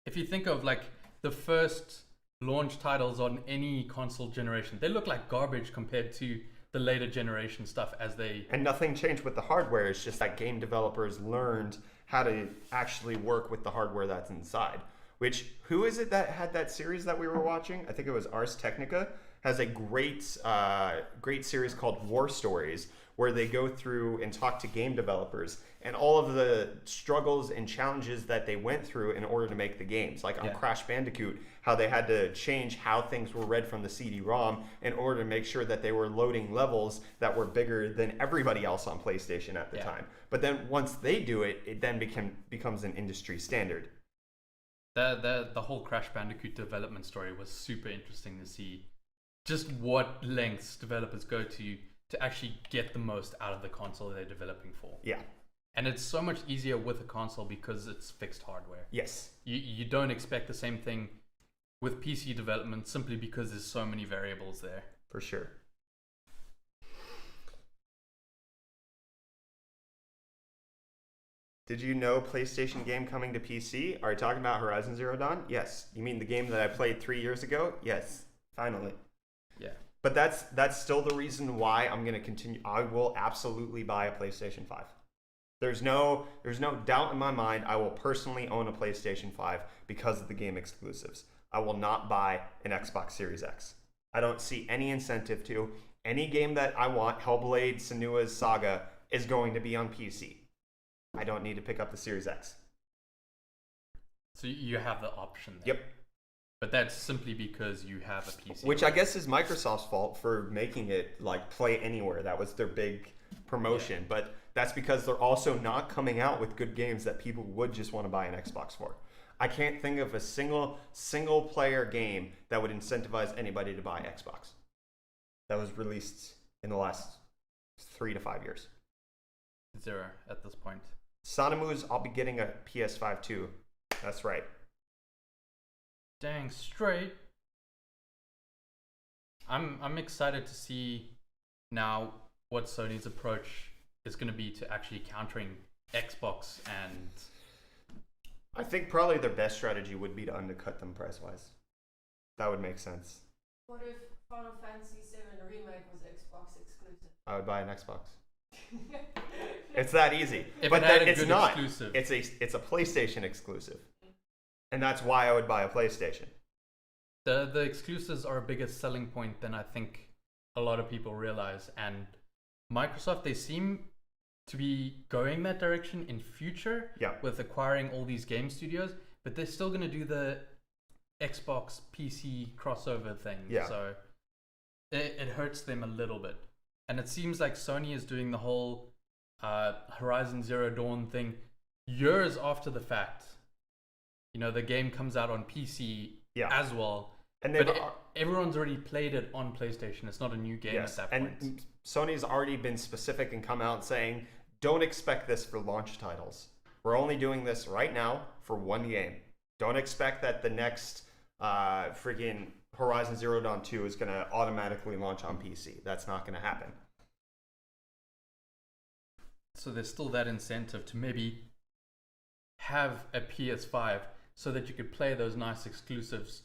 If you think of like the first launch titles on any console generation, they look like garbage compared to the later generation stuff and nothing changed with the hardware. It's just that game developers learned how to actually work with the hardware that's inside. Which, who is it that had that series that we were watching? I think it was Ars Technica. Has a great series called War Stories, where they go through and talk to game developers and all of the struggles and challenges that they went through in order to make the games. Like on Crash Bandicoot, how they had to change how things were read from the CD-ROM in order to make sure that they were loading levels that were bigger than everybody else on PlayStation at the time. But then once they do it, it then becomes an industry standard. The whole Crash Bandicoot development story was super interesting to see. Just what lengths developers go to actually get the most out of the console they're developing for. Yeah. And it's so much easier with a console because it's fixed hardware. Yes. You don't expect the same thing with PC development simply because there's so many variables there. For sure. Did you know PlayStation game coming to PC? Are you talking about Horizon Zero Dawn? Yes. You mean the game that I played 3 years ago? Yes. Finally. Yeah. But that's still the reason why I'm going to continue. I will absolutely buy a PlayStation 5. There's no doubt in my mind I will personally own a PlayStation 5 because of the game exclusives. I will not buy an Xbox Series X. I don't see any incentive to. Any game that I want, Hellblade, Senua's Saga, is going to be on PC. I don't need to pick up the Series X. So you have the option there. Yep. But that's simply because you have a PC. Which I guess is Microsoft's fault for making it like play anywhere. That was their big promotion. Yeah. But that's because they're also not coming out with good games that people would just want to buy an Xbox for. I can't think of a single player game that would incentivize anybody to buy Xbox that was released in the last 3 to 5 years. 0 at this point. Sonomu's, I'll be getting a PS5 too. That's right. Dang straight. I'm excited to see now what Sony's approach is going to be to actually countering Xbox, and I think probably their best strategy would be to undercut them price-wise. That would make sense. What if Final Fantasy VII Remake was Xbox exclusive? I would buy an Xbox. It's that easy. if But it had then a it's good not. exclusive. It's a PlayStation exclusive. And that's why I would buy a PlayStation. The exclusives are a bigger selling point than I think a lot of people realize, and Microsoft, they seem to be going that direction in future Yeah. with acquiring all these game studios, but they're still going to do the Xbox PC crossover thing. Yeah. So it hurts them a little bit. And it seems like Sony is doing the whole Horizon Zero Dawn thing years after the fact. You know, the game comes out on PC Yeah. as well. And But they've everyone's already played it on PlayStation. It's not a new game yes, at that point. and Sony's already been specific and come out saying, don't expect this for launch titles. We're only doing this right now for one game. Don't expect that the next freaking Horizon Zero Dawn 2 is going to automatically launch on PC. That's not going to happen. So there's still that incentive to maybe have a PS5 so that you could play those nice exclusives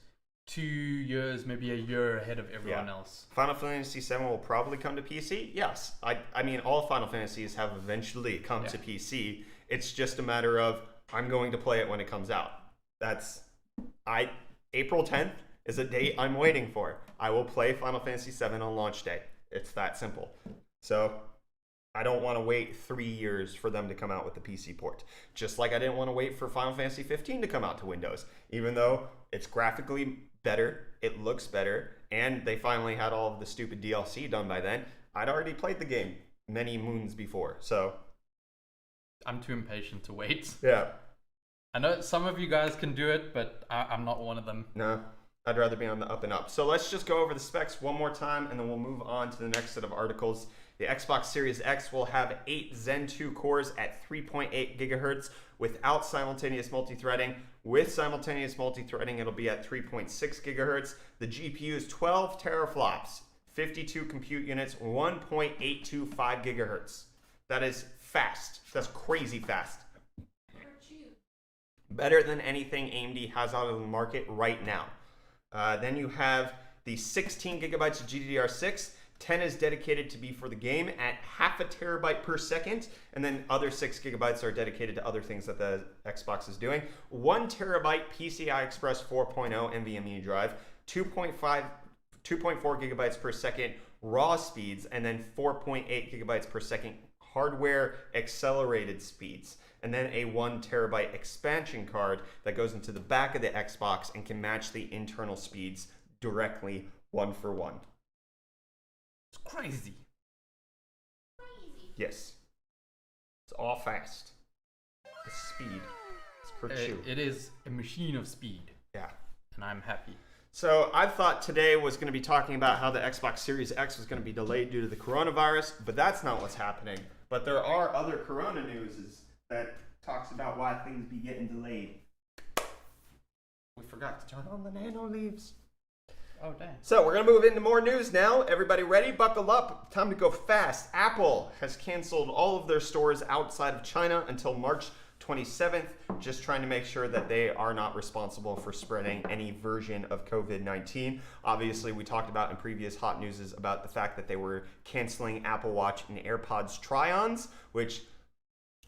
2 years, maybe a year ahead of everyone else. Final Fantasy VII will probably come to PC? Yes. I mean, all Final Fantasies have eventually come to PC. It's just a matter of, I'm going to play it when it comes out. April 10th is a date I'm waiting for. I will play Final Fantasy VII on launch day. It's that simple. So I don't want to wait 3 years for them to come out with the PC port. Just like I didn't want to wait for Final Fantasy 15 to come out to Windows. Even though it's graphically better, it looks better, and they finally had all of the stupid DLC done by then. I'd already played the game many moons before, so I'm too impatient to wait. yeah. I know some of you guys can do it, but I'm not one of them. No, I'd rather be on the up and up. So let's just go over the specs one more time, and then we'll move on to the next set of articles. The Xbox Series X will have 8 Zen 2 cores at 3.8 gigahertz without simultaneous multi-threading. With simultaneous multi-threading, it'll be at 3.6 gigahertz. The GPU is 12 teraflops, 52 compute units, 1.825 gigahertz. That is fast. That's crazy fast. Better than anything AMD has out of the market right now. Then you have the 16 gigabytes of GDDR6. 10 is dedicated to be for the game at half a terabyte per second, and then other 6 gigabytes are dedicated to other things that the Xbox is doing. 1 terabyte PCI Express 4.0 NVMe drive, 2.4 gigabytes per second raw speeds, and then 4.8 gigabytes per second hardware accelerated speeds. And then a 1 terabyte expansion card that goes into the back of the Xbox and can match the internal speeds directly one for one. It's crazy. Yes. It's all fast. The speed. It's for chew. It is a machine of speed, Yeah. and I'm happy. So I thought today was going to be talking about how the Xbox Series X was going to be delayed due to the coronavirus, but that's not what's happening. But there are other corona news that talks about why things be getting delayed. We forgot to turn on the nano leaves. Oh, dang. So we're going to move into more news now. Everybody ready? Buckle up. Time to go fast. Apple has canceled all of their stores outside of China until March 27th, just trying to make sure that they are not responsible for spreading any version of COVID-19. Obviously, we talked about in previous hot newses about the fact that they were canceling Apple Watch and AirPods try-ons, which,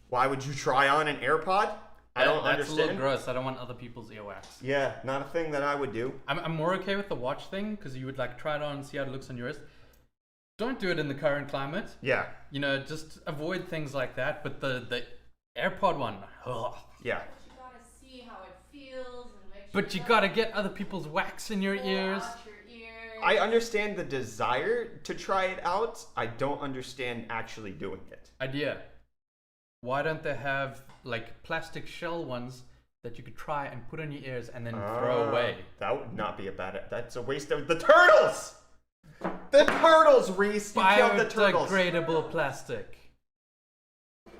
why would you try on an AirPod? I don't That's a little understand. gross. I don't want other people's earwax. Yeah, not a thing that I would do. I'm more okay with the watch thing because you would like try it on and see how it looks on your wrist. Don't do it in the current climate. Yeah, You know, just avoid things like that. But the AirPod one, ugh. yeah. You gotta see how it feels and make sure. But you gotta get other people's wax in your pull ears. out your ears. I understand the desire to try it out. I don't understand actually doing it. Idea. Why don't they have like plastic shell ones that you could try and put on your ears and then throw away? That would not be a bad. That's a waste of the turtles. The turtles, Reese. You killed the turtles. Biodegradable plastic.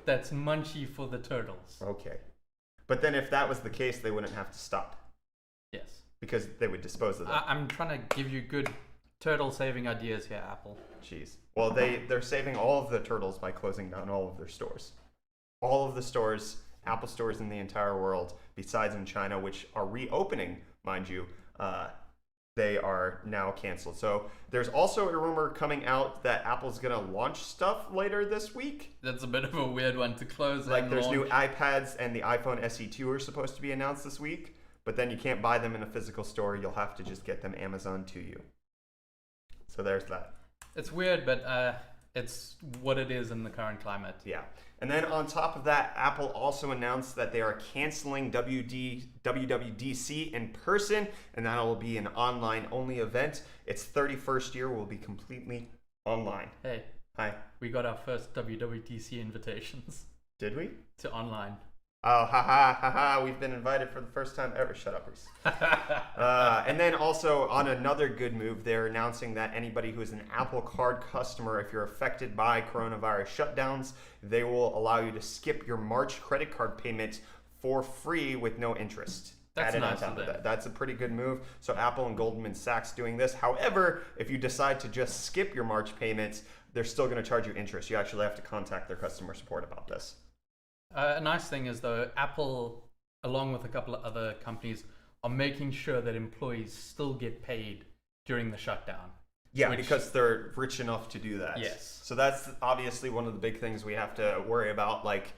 That's munchy for the turtles. Okay, but then if that was the case, they wouldn't have to stop Yes. because they would dispose of them. I'm trying to give you good turtle saving ideas here, Apple. Jeez. Well, they're saving all of the turtles by closing down all of their stores. All of the stores, Apple stores in the entire world, besides in China, which are reopening, mind you, they are now canceled. So there's also a rumor coming out that Apple's going to launch stuff later this week. That's a bit of a weird one to close. Like and there's new launch. iPads and the iPhone SE2 are supposed to be announced this week, but then you can't buy them in a physical store. You'll have to just get them Amazon to you. So there's that. It's weird, but it's what it is in the current climate. Yeah. And then on top of that, Apple also announced that they are canceling WWDC in person, and that will be an online-only event. Its 31st year will be completely online. Hey, Hi. we got our first WWDC invitations Did we? to online. Oh, haha, we've been invited for the first time ever. Shut up, Reese. And then also on another good move, they're announcing that anybody who is an Apple Card customer, if you're affected by coronavirus shutdowns, they will allow you to skip your March credit card payment for free with no interest. That's Added on nice top of of them. that. That's a pretty good move. So Apple and Goldman Sachs doing this. However, if you decide to just skip your March payments, they're still going to charge you interest. You actually have to contact their customer support about this. A nice thing is, though, Apple, along with a couple of other companies, are making sure that employees still get paid during the shutdown. Yeah, Which- because they're rich enough to do that. Yes. So that's obviously one of the big things we have to worry about, like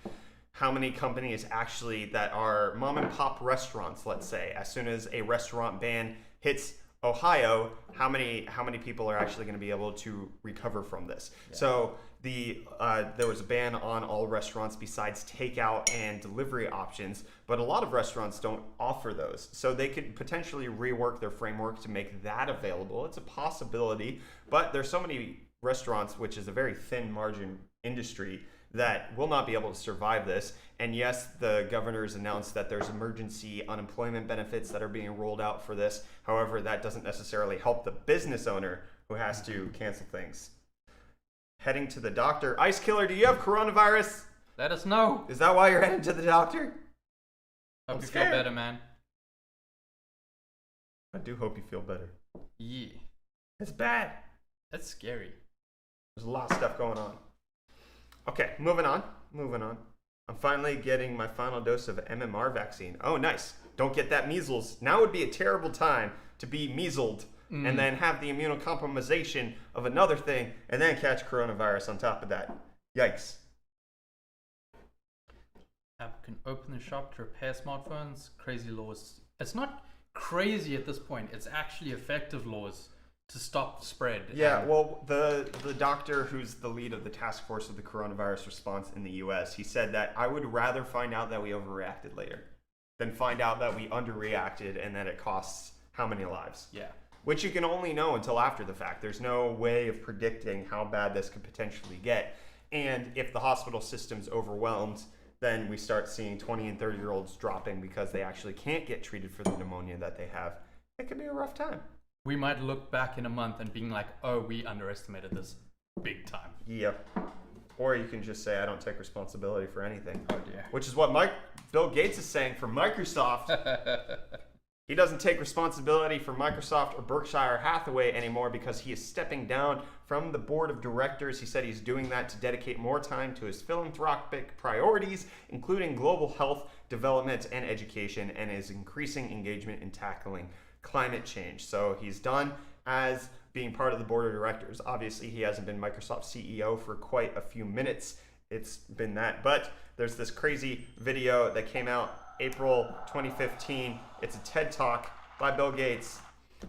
how many companies actually that are mom and pop restaurants, let's say, as soon as a restaurant ban hits Ohio, how many people are actually going to be able to recover from this? Yeah. So there was a ban on all restaurants besides takeout and delivery options, but a lot of restaurants don't offer those. So they could potentially rework their framework to make that available. It's a possibility, but there's so many restaurants, which is a very thin margin industry, that will not be able to survive this. And yes, the governor's announced that there's emergency unemployment benefits that are being rolled out for this. However, that doesn't necessarily help the business owner who has to cancel things. Heading to the doctor. Ice Killer, do you have coronavirus? Let us know. Is that why you're heading to the doctor? Hope I'm you feel scared. better, man. I do hope you feel better. Yeah. It's bad. That's scary. There's a lot of stuff going on. Okay, moving on. I'm finally getting my final dose of MMR vaccine. Oh, nice. Don't get that measles. Now would be a terrible time to be measled and then have the immunocompromisation of another thing and then catch coronavirus on top of that. Yikes. Apple can open the shop to repair smartphones. Crazy laws. It's not crazy at this point. It's actually effective laws to stop the spread. Yeah, And well, the doctor who's the lead of the task force of the coronavirus response in the U.S., he said that I would rather find out that we overreacted later than find out that we underreacted and that it costs how many lives. yeah. Which you can only know until after the fact. There's no way of predicting how bad this could potentially get. And if the hospital system's overwhelmed, then we start seeing 20 and 30-year-olds dropping because they actually can't get treated for the pneumonia that they have. It could be a rough time. We might look back in a month and being like, oh, we underestimated this big time. Yeah. Or you can just say, I don't take responsibility for anything. Oh dear. Which is what Bill Gates is saying for Microsoft. He doesn't take responsibility for Microsoft or Berkshire Hathaway anymore because he is stepping down from the board of directors. He said he's doing that to dedicate more time to his philanthropic priorities, including global health, development, and education, and his increasing engagement in tackling climate change. So he's done as being part of the board of directors. Obviously, he hasn't been Microsoft CEO for quite a few minutes. It's been that. But there's this crazy video that came out April 2015. It's a TED Talk by Bill Gates.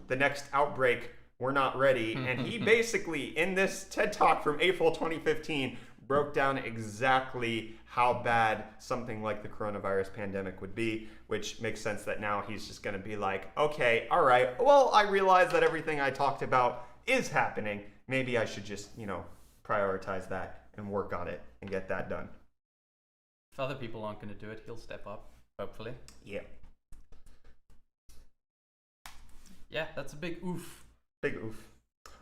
The next outbreak, we're not ready. And he basically, in this TED Talk from April 2015, broke down exactly how bad something like the coronavirus pandemic would be, which makes sense that now he's just going to be like, okay, all right, well, I realize that everything I talked about is happening. Maybe I should just, prioritize that and work on it and get that done. If other people aren't going to do it, he'll step up, hopefully. Yeah. Yeah, that's a big oof. Big oof.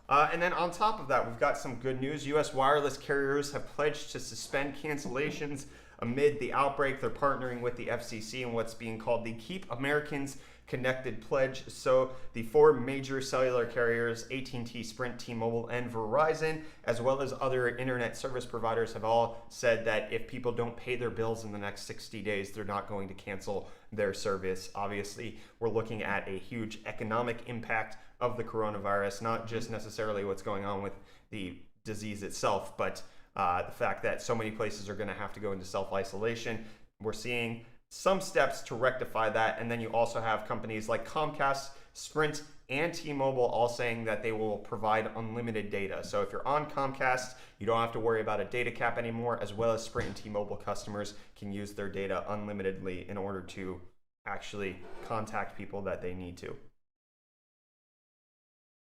And then on top of that, we've got some good news. U.S. wireless carriers have pledged to suspend cancellations amid the outbreak. They're partnering with the FCC in what's being called the Keep Americans Connected Pledge. So the 4 major cellular carriers, AT&T, Sprint, T-Mobile, and Verizon, as well as other internet service providers, have all said that if people don't pay their bills in the next 60 days, they're not going to cancel their service. Obviously, we're looking at a huge economic impact of the coronavirus, not just necessarily what's going on with the disease itself, but the fact that so many places are going to have to go into self-isolation. We're seeing some steps to rectify that, and then you also have companies like Comcast, Sprint, and T-Mobile all saying that they will provide unlimited data. So if you're on Comcast, you don't have to worry about a data cap anymore, as well as Sprint and T-Mobile customers can use their data unlimitedly in order to actually contact people that they need to.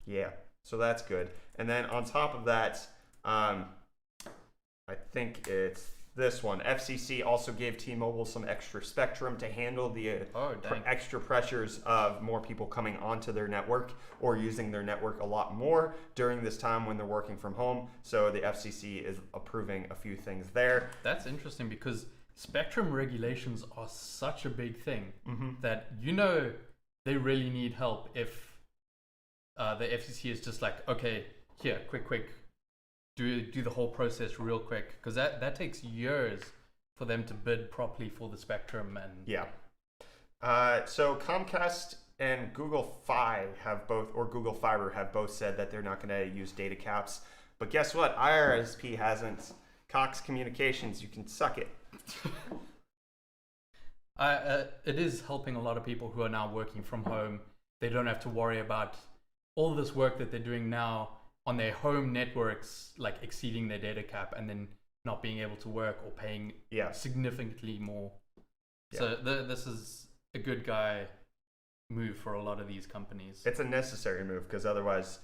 Yeah, so that's good. And then on top of that, I think it's this one. FCC also gave T-Mobile some extra spectrum to handle the extra pressures of more people coming onto their network or using their network a lot more during this time when they're working from home. So the FCC is approving a few things there. That's interesting because spectrum regulations are such a big thing that they really need help if the FCC is just like, okay, here, quick, do the whole process real quick, because that takes years for them to bid properly for the spectrum. And yeah. So Comcast and Google Fi Google Fiber have both said that they're not going to use data caps. But guess what? IRSP hasn't. Cox Communications, you can suck it. It is helping a lot of people who are now working from home. They don't have to worry about all this work that they're doing now on their home networks, like exceeding their data cap and then not being able to work or paying significantly more. Yeah. So this is a good guy move for a lot of these companies. It's a necessary move because otherwise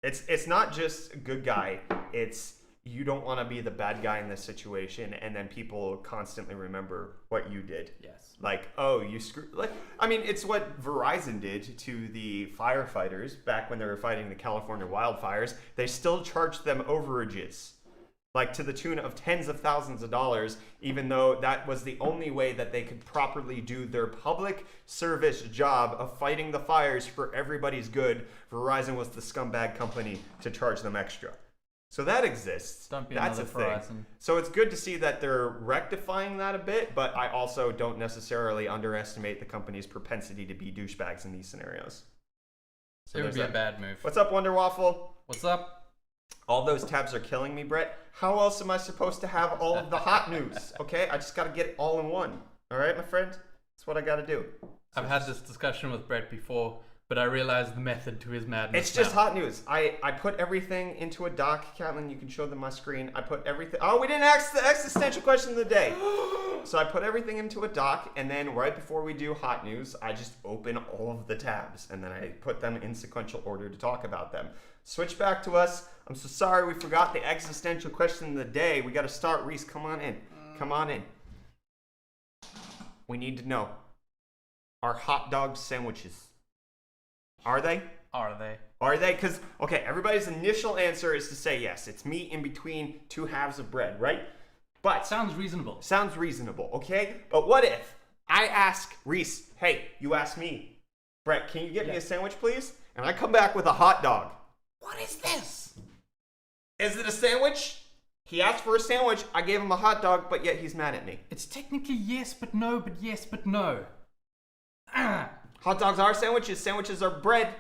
it's not just a good guy. It's you don't want to be the bad guy in this situation and then people constantly remember what you did. Yes. Like, oh, you screwed. Like, I mean, it's what Verizon did to the firefighters back when they were fighting the California wildfires. They still charged them overages, like to the tune of tens of thousands of dollars, even though that was the only way that they could properly do their public service job of fighting the fires for everybody's good. Verizon was the scumbag company to charge them extra. So that exists. Don't be That's a another thing. Verizon. So it's good to see that they're rectifying that a bit, but I also don't necessarily underestimate the company's propensity to be douchebags in these scenarios. So it would be a bad move. What's up, Wonder Waffle? What's up? All those tabs are killing me, Brett. How else am I supposed to have all of the hot news? Okay, I just got to get it all in one. All right, my friend? That's what I got to do. I've had this discussion with Brett before, but I realized the method to his madness. It's just hot news. I put everything into a doc. Catlin, you can show them my screen. I put everything. Oh, we didn't ask the existential question of the day. So I put everything into a doc, and then right before we do hot news, I just open all of the tabs, and then I put them in sequential order to talk about them. Switch back to us. I'm so sorry we forgot the existential question of the day. We got to start. Reese, come on in. Come on in. We need to know. Are hot dog sandwiches? Are they? Are they? Are they? Because, okay, everybody's initial answer is to say yes. It's meat in between two halves of bread, right? But Sounds reasonable. sounds reasonable, okay? But what if I ask Reese, hey, you ask me, Brett, can you get me Yeah. a sandwich, please? And I come back with a hot dog. What is this? Is it a sandwich? He asked for a sandwich. I gave him a hot dog, but yet he's mad at me. It's technically yes, but no, but yes, but no. Ah. Hot dogs are sandwiches. Sandwiches are bread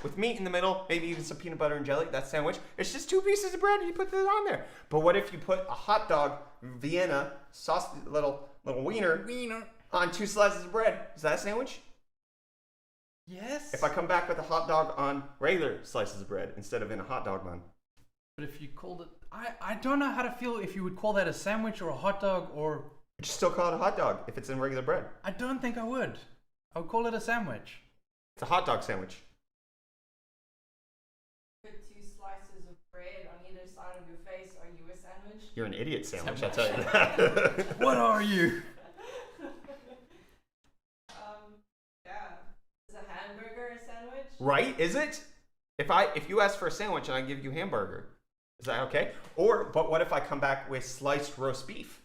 with meat in the middle, maybe even some peanut butter and jelly. That's sandwich. It's just 2 pieces of bread and you put that on there. But what if you put a hot dog, Vienna, sauce, little wiener on 2 slices of bread? Is that a sandwich? Yes. If I come back with a hot dog on regular slices of bread instead of in a hot dog bun. But if you called it, I don't know how to feel if you would call that a sandwich or a hot dog or. Would you still call it a hot dog if it's in regular bread? I don't think I would. I would call it a sandwich. It's a hot dog sandwich. Put 2 slices of bread on either side of your face. Are you a sandwich? You're an idiot sandwich, I'll Sandwich. tell you that. What are you? Yeah. Is a hamburger a sandwich? Right? Is it? If you ask for a sandwich and I give you hamburger, is that okay? But what if I come back with sliced roast beef?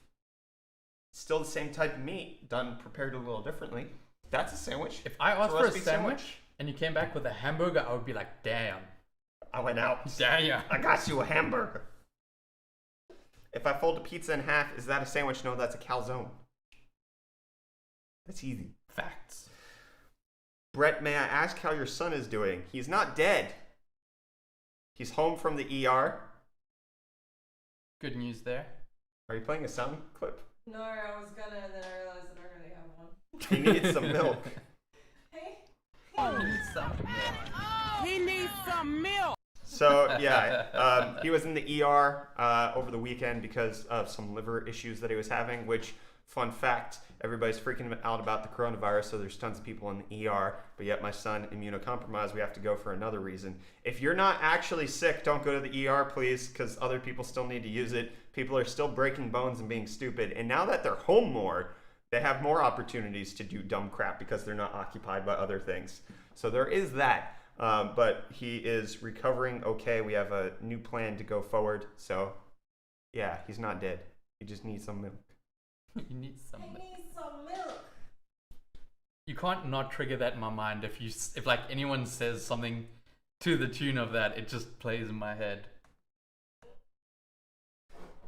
Still the same type of meat, prepared a little differently. That's a sandwich. If I It's asked for a roast beef sandwich and you came back with a hamburger, I would be like, damn. I went out. Damn. I got you a hamburger. If I fold a pizza in half, is that a sandwich? No, that's a calzone. That's easy. Facts. Brett, may I ask how your son is doing? He's not dead. He's home from the ER. Good news there. Are you playing a sound clip? No, I was gonna, and then I realized I don't really have one. He needs some milk. Hey. He needs some milk. So, yeah, he was in the ER over the weekend because of some liver issues that he was having, which, fun fact, everybody's freaking out about the coronavirus, so there's tons of people in the ER, but yet my son, immunocompromised, we have to go for another reason. If you're not actually sick, don't go to the ER, please, because other people still need to use it. People are still breaking bones and being stupid, and now that they're home more, they have more opportunities to do dumb crap because they're not occupied by other things. So there is that. But he is recovering okay. We have a new plan to go forward. So, yeah, he's not dead. He just needs some milk. You need some. I need some milk. You can't not trigger that in my mind. If like anyone says something to the tune of that, it just plays in my head.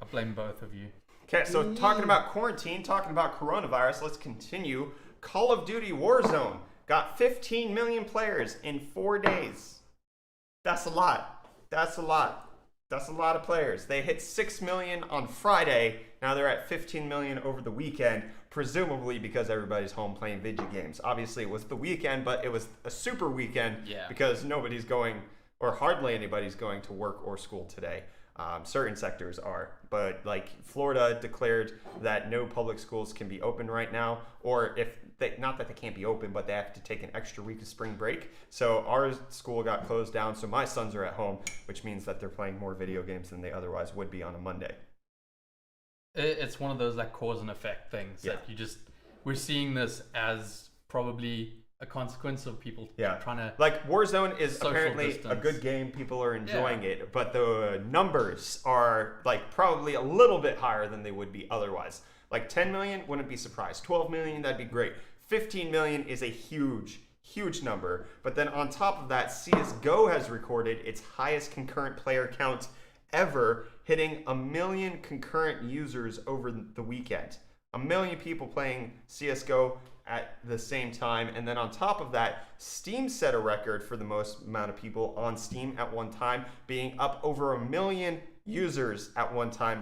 I blame both of you. Okay, so talking about quarantine, talking about coronavirus, let's continue. Call of Duty Warzone got 15 million players in 4 days. That's a lot. That's a lot. That's a lot of players. They hit 6 million on Friday. Now they're at 15 million over the weekend, presumably because everybody's home playing video games. Obviously, it was the weekend, but it was a super weekend because nobody's going, or hardly anybody's going to work or school today. Certain sectors are, but like Florida declared that no public schools can be open right now, or if they, not that they can't be open, but they have to take an extra week of spring break. So our school got closed down, so my sons are at home, which means that they're playing more video games than they otherwise would be on a Monday. It's one of those like cause and effect things that we're seeing this as probably a consequence of people trying to like Warzone is social apparently distance. a good game, people are enjoying it, but the numbers are like probably a little bit higher than they would be otherwise. Like 10 million, wouldn't be surprised. 12 million, that'd be great. 15 million is a huge number. But then on top of that, CSGO has recorded its highest concurrent player count ever, hitting 1 million concurrent users over the weekend. 1 million people playing CSGO at the same time. And then on top of that, Steam set a record for the most amount of people on Steam at one time, being up over 1 million users at one time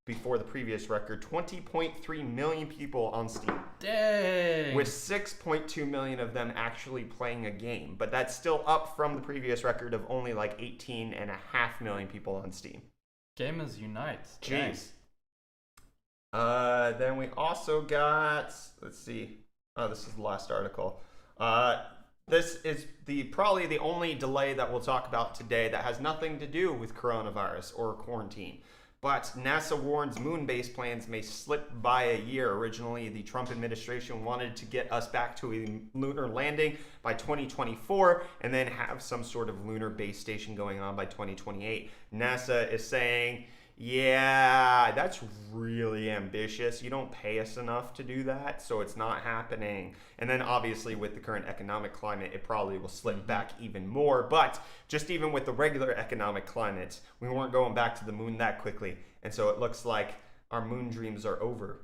before the previous record. 20.3 million people on Steam. Dang. With 6.2 million of them actually playing a game. But that's still up from the previous record of only like 18.5 million people on Steam. Gamers unite. Jeez. Then we also got, let's see. Oh, this is the last article. This is probably the only delay that we'll talk about today that has nothing to do with coronavirus or quarantine. But NASA warns moon-based plans may slip by a year. Originally, the Trump administration wanted to get us back to a lunar landing by 2024 and then have some sort of lunar base station going on by 2028. NASA is saying, Yeah, that's really ambitious. You don't pay us enough to do that, so it's not happening. And then obviously with the current economic climate, it probably will slip back even more. But just even with the regular economic climate, we weren't going back to the moon that quickly. And so it looks like our moon dreams are over.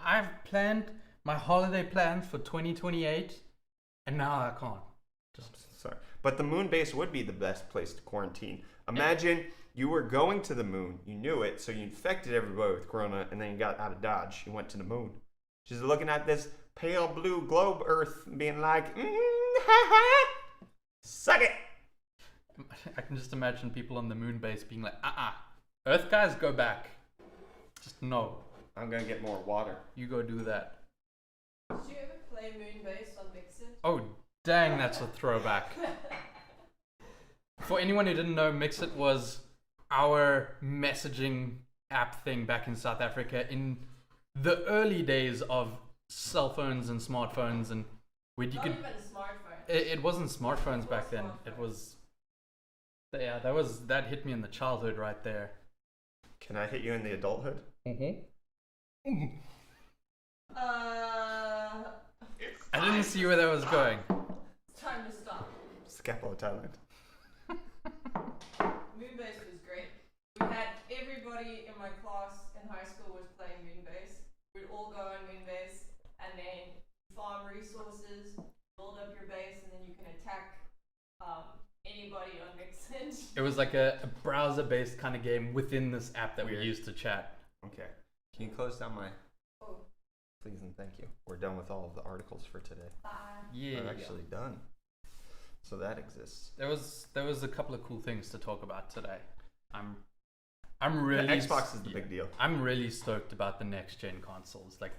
I've planned my holiday plans for 2028, and now I can't. Sorry. But the moon base would be the best place to quarantine. Imagine you were going to the moon, you knew it, so you infected everybody with corona, and then you got out of Dodge. You went to the moon. She's looking at this pale blue globe Earth, being like, suck it. I can just imagine people on the moon base being like, Earth guys, go back. Just no, I'm gonna get more water. you go do that. Did you ever play Moonbase on Mixit? Oh, dang, that's a throwback. For anyone who didn't know, Mixit was our messaging app thing back in South Africa in the early days of cell phones and smartphones, and where you Not could. even a smartphone. It wasn't smartphones back then. It was. Yeah, that hit me in the childhood right there. Can I hit you in the adulthood? I didn't see where that was going. It's time to stop. Scapula, Thailand. Moonbase was great. We had everybody in my class in high school was playing Moonbase. We'd all go on Moonbase and then farm resources, build up your base, and then you can attack anybody on Mixit. It was like a browser-based kind of game within this app that we Weird. used to chat. Okay. Can you close down my... Oh, Please and thank you. We're done with all of the articles for today. bye. Yeah, We're actually done. So that exists. there was a couple of cool things to talk about today. I'm really The Xbox is the big deal. I'm really stoked about the next gen consoles. Like,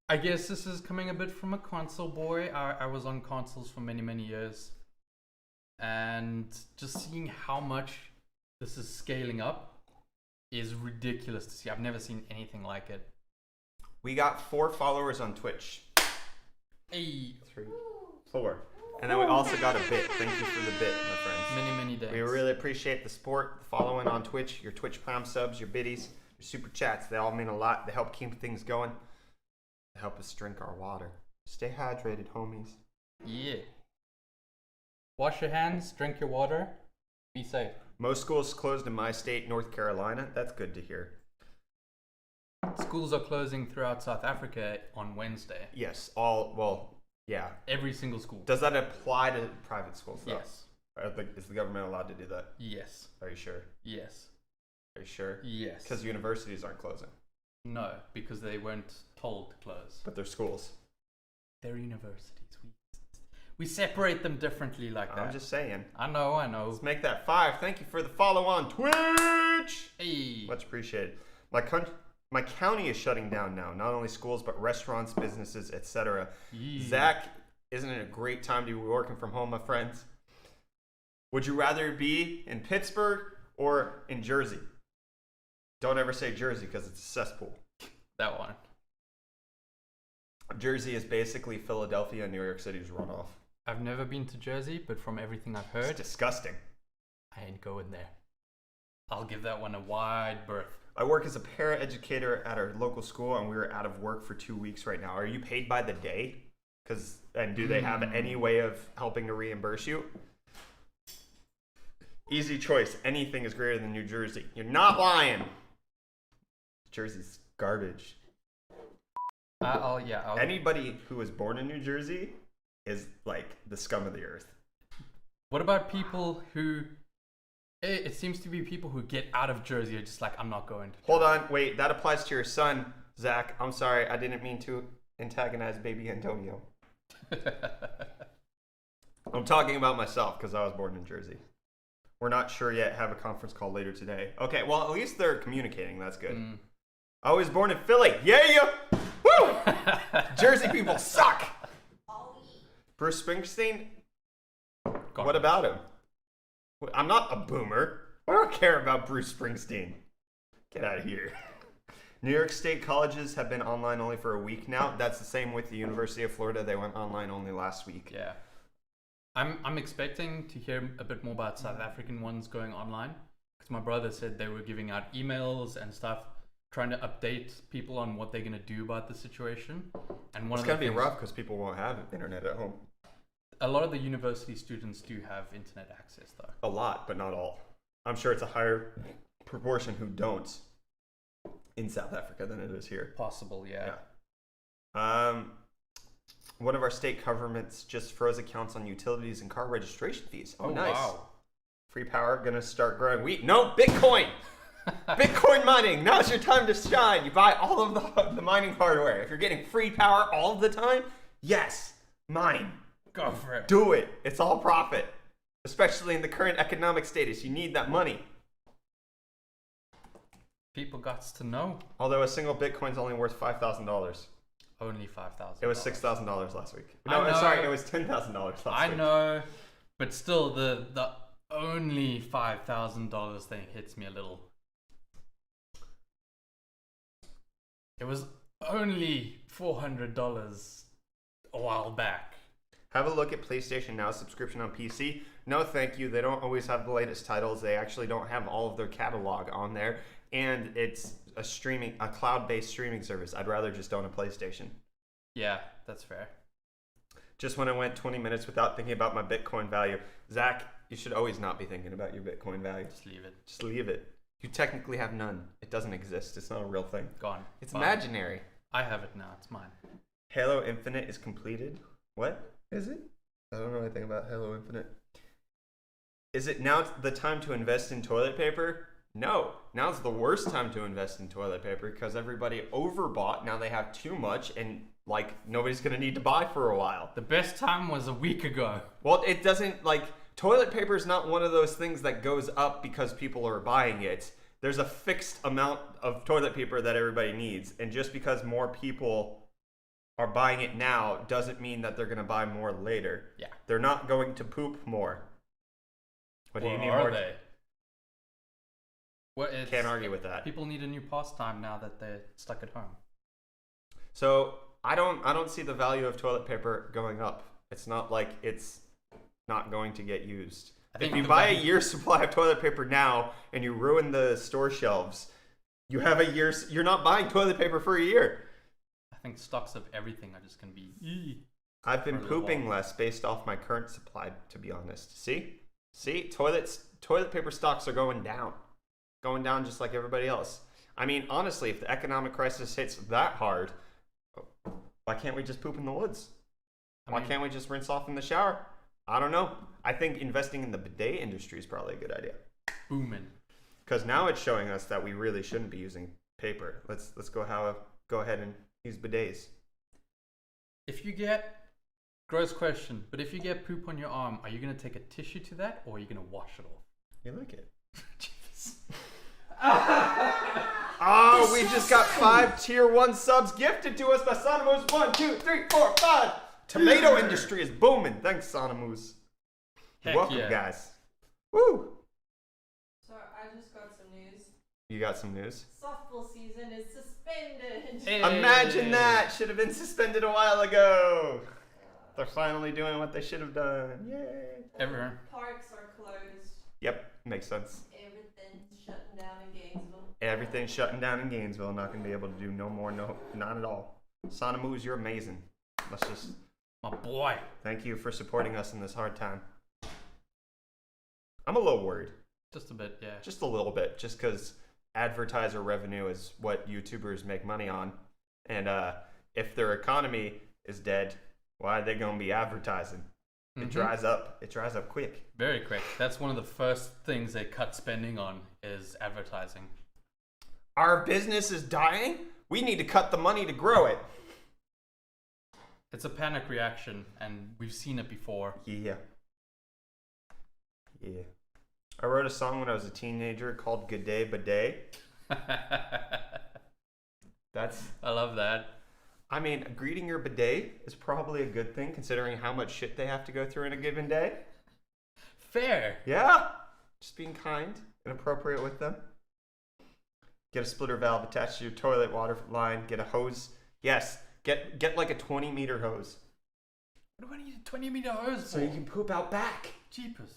I guess this is coming a bit from a console boy. I was on consoles for many years, and just seeing how much this is scaling up is ridiculous to see. I've never seen anything like it. We got 4 followers on Twitch. Hey, 3, 4. And then we also got a bit. Thank you for the bit, my friends. many days. We really appreciate the support, the following on Twitch, your Twitch Prime subs, your biddies, your super chats. They all mean a lot. They help keep things going. They help us drink our water. Stay hydrated, homies. Yeah. Wash your hands, drink your water, be safe. Most schools closed in my state, North Carolina. That's good to hear. Schools are closing throughout South Africa on Wednesday. Yes, yeah. Every single school. Does that apply to private schools, though? Yes. Is the government allowed to do that? Yes. Are you sure? Yes. Are you sure? Yes. Because universities aren't closing, No, because they weren't told to close. but they're schools. They're universities. We separate them differently like that. I'm just saying. I know. Let's make that 5. Thank you for the follow on Twitch. Hey. Much appreciated. My county is shutting down now. Not only schools, but restaurants, businesses, etc. Yeah. Zach, isn't it a great time to be working from home, my friends? Would you rather be in Pittsburgh or in Jersey? Don't ever say Jersey because it's a cesspool. That one. Jersey is basically Philadelphia and New York City's runoff. I've never been to Jersey, but from everything I've It's heard, disgusting. I ain't going there. I'll give that one a wide berth. I work as a paraeducator at our local school, and we are out of work for 2 weeks right now. Are you paid by the day? And do they have any way of helping to reimburse you? Easy choice. Anything is greater than New Jersey. You're not lying. Jersey's garbage. I'll Anybody who was born in New Jersey is like the scum of the earth. What about people who... It seems to be people who get out of Jersey are just like, I'm not going to. Hold on, wait. That applies to your son, Zach. I'm sorry. I didn't mean to antagonize baby Antonio. I'm talking about myself because I was born in Jersey. We're not sure yet. Have a conference call later today. Okay, well, at least they're communicating. That's good. I was born in Philly. Yeah! Woo! Jersey people suck! Bruce Springsteen? What about him? I'm not a boomer. I don't care about Bruce Springsteen. Get out of here. New York State colleges have been online only for a week now. That's the same with the University of Florida. They went online only last week. Yeah. I'm expecting to hear a bit more about South African ones going online, because my brother said they were giving out emails and stuff, trying to update people on what they're going to do about the situation. And one It's of gonna the be things, rough because people won't have internet at home. a lot of the university students do have internet access, though. A lot, but not all. I'm sure it's a higher proportion who don't in South Africa than it is here. Possible, yeah. One of our state governments just froze accounts on utilities and car registration fees. Oh, nice. Wow. Free power gonna start growing wheat. No, Bitcoin. Bitcoin mining. Now's your time to shine. You buy all of the mining hardware. If you're getting free power all of the time, yes, mine. Go for it. Do it. It's all profit. Especially in the current economic status, you need that money. People got to know. Although a single Bitcoin's only worth $5,000. Only 5,000. It was $6,000 last week. I No, know. sorry, it was $10,000 last week. I know, but still, the only $5,000 thing hits me a little. It was only $400 a while back. Have a look at PlayStation Now subscription on PC. No, thank you. They don't always have the latest titles. They actually don't have all of their catalog on there, and it's a cloud-based streaming service. I'd rather just own a PlayStation. Yeah, that's fair. Just when I went 20 minutes without thinking about my Bitcoin value, Zach, you should always not be thinking about your Bitcoin value. Just leave it. Just leave it. You technically have none. It doesn't exist. It's not a real thing. Gone. It's Bye. imaginary. I have it now. It's mine. Halo Infinite is completed. What is it? I don't know anything about Halo Infinite. Is it now the time to invest in toilet paper? No. Now's the worst time to invest in toilet paper because everybody overbought. Now they have too much and like nobody's going to need to buy for a while. The best time was a week ago. Well, it doesn't like toilet paper is not one of those things that goes up because people are buying it. There's a fixed amount of toilet paper that everybody needs. And just because more people are buying it now doesn't mean that they're going to buy more later. Yeah. They're not going to poop more. What do you Or need are more? they? Well, it's, Can't argue with that. People need a new pastime now that they're stuck at home. So I don't see the value of toilet paper going up. It's not like it's not going to get used. I think If you the buy a value- year's supply of toilet paper now and you ruin the store shelves, you have a year's. You're not buying toilet paper for a year. I think stocks of everything are just going to be... I've been For a little pooping while. less based off my current supply, to be honest. See, toilet paper stocks are going down just like everybody else. I mean, honestly, if the economic crisis hits that hard, why can't we just poop in the woods? Why can't we just rinse off in the shower? I don't know. I think investing in the bidet industry is probably a good idea booming? because now it's showing us that we really shouldn't be using paper. Let's go ahead and use bidets. If you get... Gross question, but if you get poop on your arm, are you going to take a tissue to that or are you going to wash it off? You like it? Jeez. Oh, we just got 5 tier 1 subs gifted to us by Sonomoose. 1, 2, 3, 4, 5. Tomato industry is booming. Thanks, Sonomoose. Heck Welcome, yeah. guys. Woo! So I just got some news. You got some news? Softball season is suspended. Hey. Imagine that. Should have been suspended a while ago. They're finally doing what they should have done. Yay. Everyone. Parks are closed. Yep, makes sense. Everything's shutting down in Gainesville. Everything's shutting down in Gainesville. Not going to be able to do no more. No, not at all. Sonomoose, you're amazing. Let's just My boy. thank you for supporting us in this hard time. I'm a little worried. Just a bit, yeah. Just a little bit. Just because advertiser revenue is what YouTubers make money on. And if their economy is dead, why are they going to be advertising? It Mhm. dries up. It dries up quick. Very quick. That's one of the first things they cut spending on is advertising. Our business is dying. We need to cut the money to grow it. It's a panic reaction, and we've seen it before. Yeah. Yeah. I wrote a song when I was a teenager called Good Day Bidet. That's, I love that. I mean, greeting your bidet is probably a good thing considering how much shit they have to go through in a given day. Fair. Yeah. Just being kind and appropriate with them. Get a splitter valve attached to your toilet water line. Get a hose. Yes. Get like a 20-meter hose. What do I need a 20-meter hose for? So you can poop out back. Jeepers.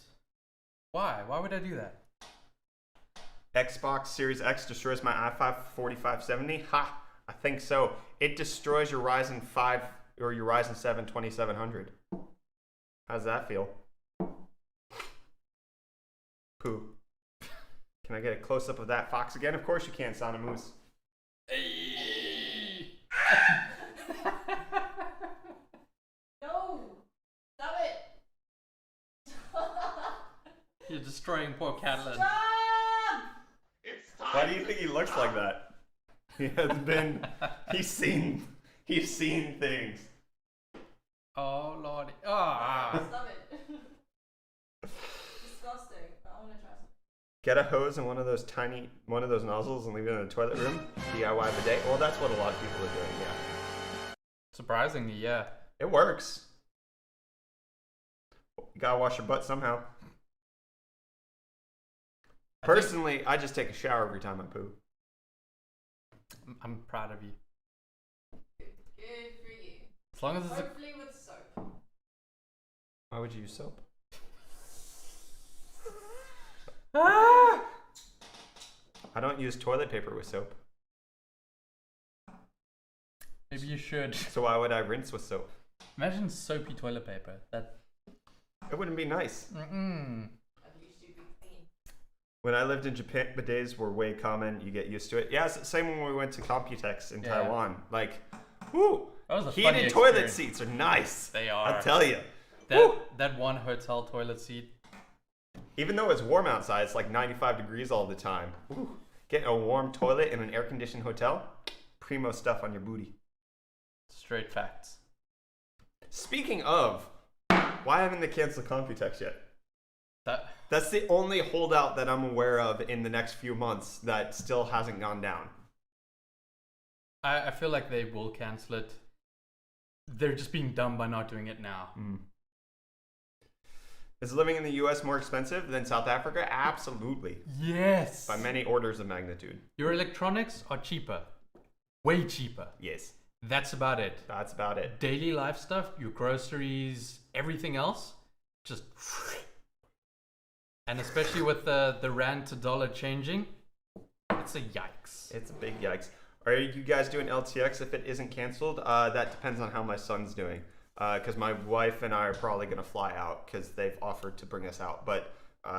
Why? Why would I do that? Xbox Series X destroys my i5 4570? Ha! I think so. It destroys your Ryzen 5 or your Ryzen 7 2700. How's that feel? Pooh. Can I get a close up of that fox again? Of course you can, Sonic Moose. No! Stop it! You're destroying poor Catalan. Stop! Why do you think he looks like that? He has been. He's seen things. Oh lordy. Ah. Stop it. Disgusting. I want to try something. Get a hose and one of those nozzles and leave it in the toilet room. DIY bidet. Well, that's what a lot of people are doing. Yeah, Surprisingly, yeah. it works. You gotta wash your butt somehow. Personally, I just take a shower every time I poo. I'm proud of you. Good for you. As long as it's a Hopefully with soap. Why would you use soap? Ah! I don't use toilet paper with soap. Maybe you should. So why would I rinse with soap? Imagine soapy toilet paper. That. It wouldn't be nice. Mm-mm. At least you'd be clean. When I lived in Japan, bidets were way common. You get used to it. Yeah, it's the same when we went to Computex in Yeah. Taiwan. Like, whoo! That was a funny Heated toilet experience. seats are nice. They are. I'll tell you. That that one hotel toilet seat. Even though it's warm outside, it's like 95 degrees all the time. Woo. Getting a warm toilet in an air-conditioned hotel, primo stuff on your booty. Straight facts. Speaking of, why haven't they canceled Computex yet? That That's the only holdout that I'm aware of in the next few months that still hasn't gone down. I feel like they will cancel it. They're just being dumb by not doing it now. Is living in the US more expensive than South Africa? Absolutely. Yes. By many orders of magnitude. Your electronics are cheaper. Way cheaper. Yes. That's about it. That's about it. Daily life stuff, your groceries, everything else, just. And especially with the rand to dollar changing, it's a yikes. It's a big yikes. Are you guys doing LTX if it isn't canceled? That depends on how my son's doing. Because my wife and I are probably going to fly out because they've offered to bring us out. But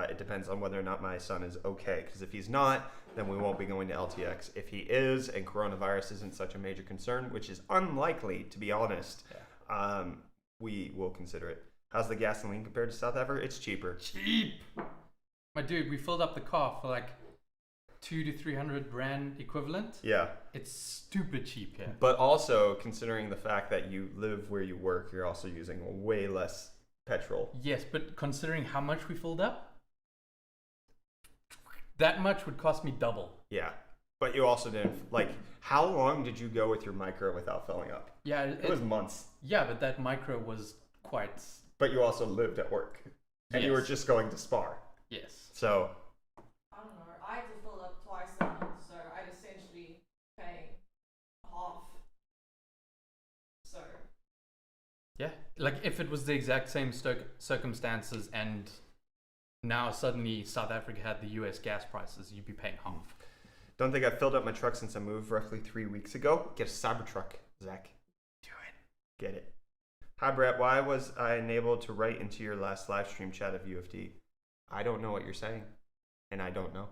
it depends on whether or not my son is okay. Because if he's not, then we won't be going to LTX. If he is, and coronavirus isn't such a major concern, which is unlikely, to be honest, we will consider it. How's the gasoline compared to South Africa? It's cheaper. Cheap! My dude, we filled up the car for like 200 to 300 rand equivalent. Yeah. It's stupid cheap here. But also, considering the fact that you live where you work, you're also using way less petrol. Yes, but considering how much we filled up, that much would cost me double. Yeah. But you also didn't, like, how long did you go with your micro without filling up? Yeah, It was months. yeah, but that micro was quite. But you also lived at work. And you were Yes. just going to Spar. Yes. So, I don't know. I had to fill up twice a month, so I'd essentially pay half. So, Yeah, like if it was the exact same circumstances and now suddenly South Africa had the US gas prices, you'd be paying half. don't think I've filled up my truck since I moved roughly 3 weeks ago. Get a Cybertruck, Zach. Do it. Get it. Hi, Brett. Why was I unable to write into your last live stream chat of UFD? I don't know what you're saying. And I don't know.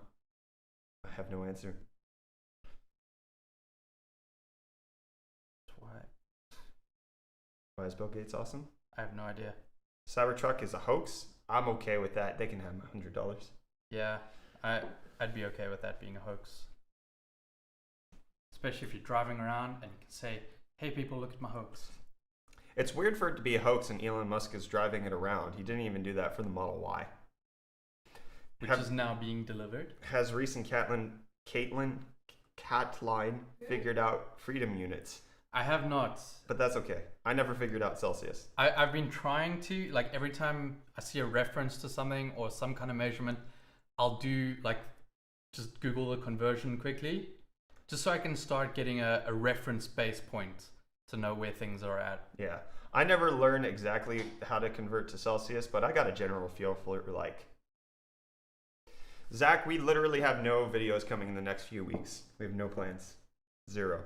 I have no answer. What? Why is Bill Gates awesome? I have no idea. Cybertruck is a hoax. I'm okay with that. They can have my $100. Yeah, I'd be okay with that being a hoax. Especially if you're driving around and you can say, hey people, look at my hoax. It's weird for it to be a hoax and Elon Musk is driving it around. He didn't even do that for the Model Y. Which is now being delivered. Has recent Caitlin figured out freedom units? I have not. But that's okay. I never figured out Celsius. I've been trying to, like every time I see a reference to something or some kind of measurement, I'll do like just Google the conversion quickly, just so I can start getting a reference base point to know where things are at. Yeah. I never learned exactly how to convert to Celsius, but I got a general feel for it. Like, Zach, we literally have no videos coming in the next few weeks. We have no plans. 0.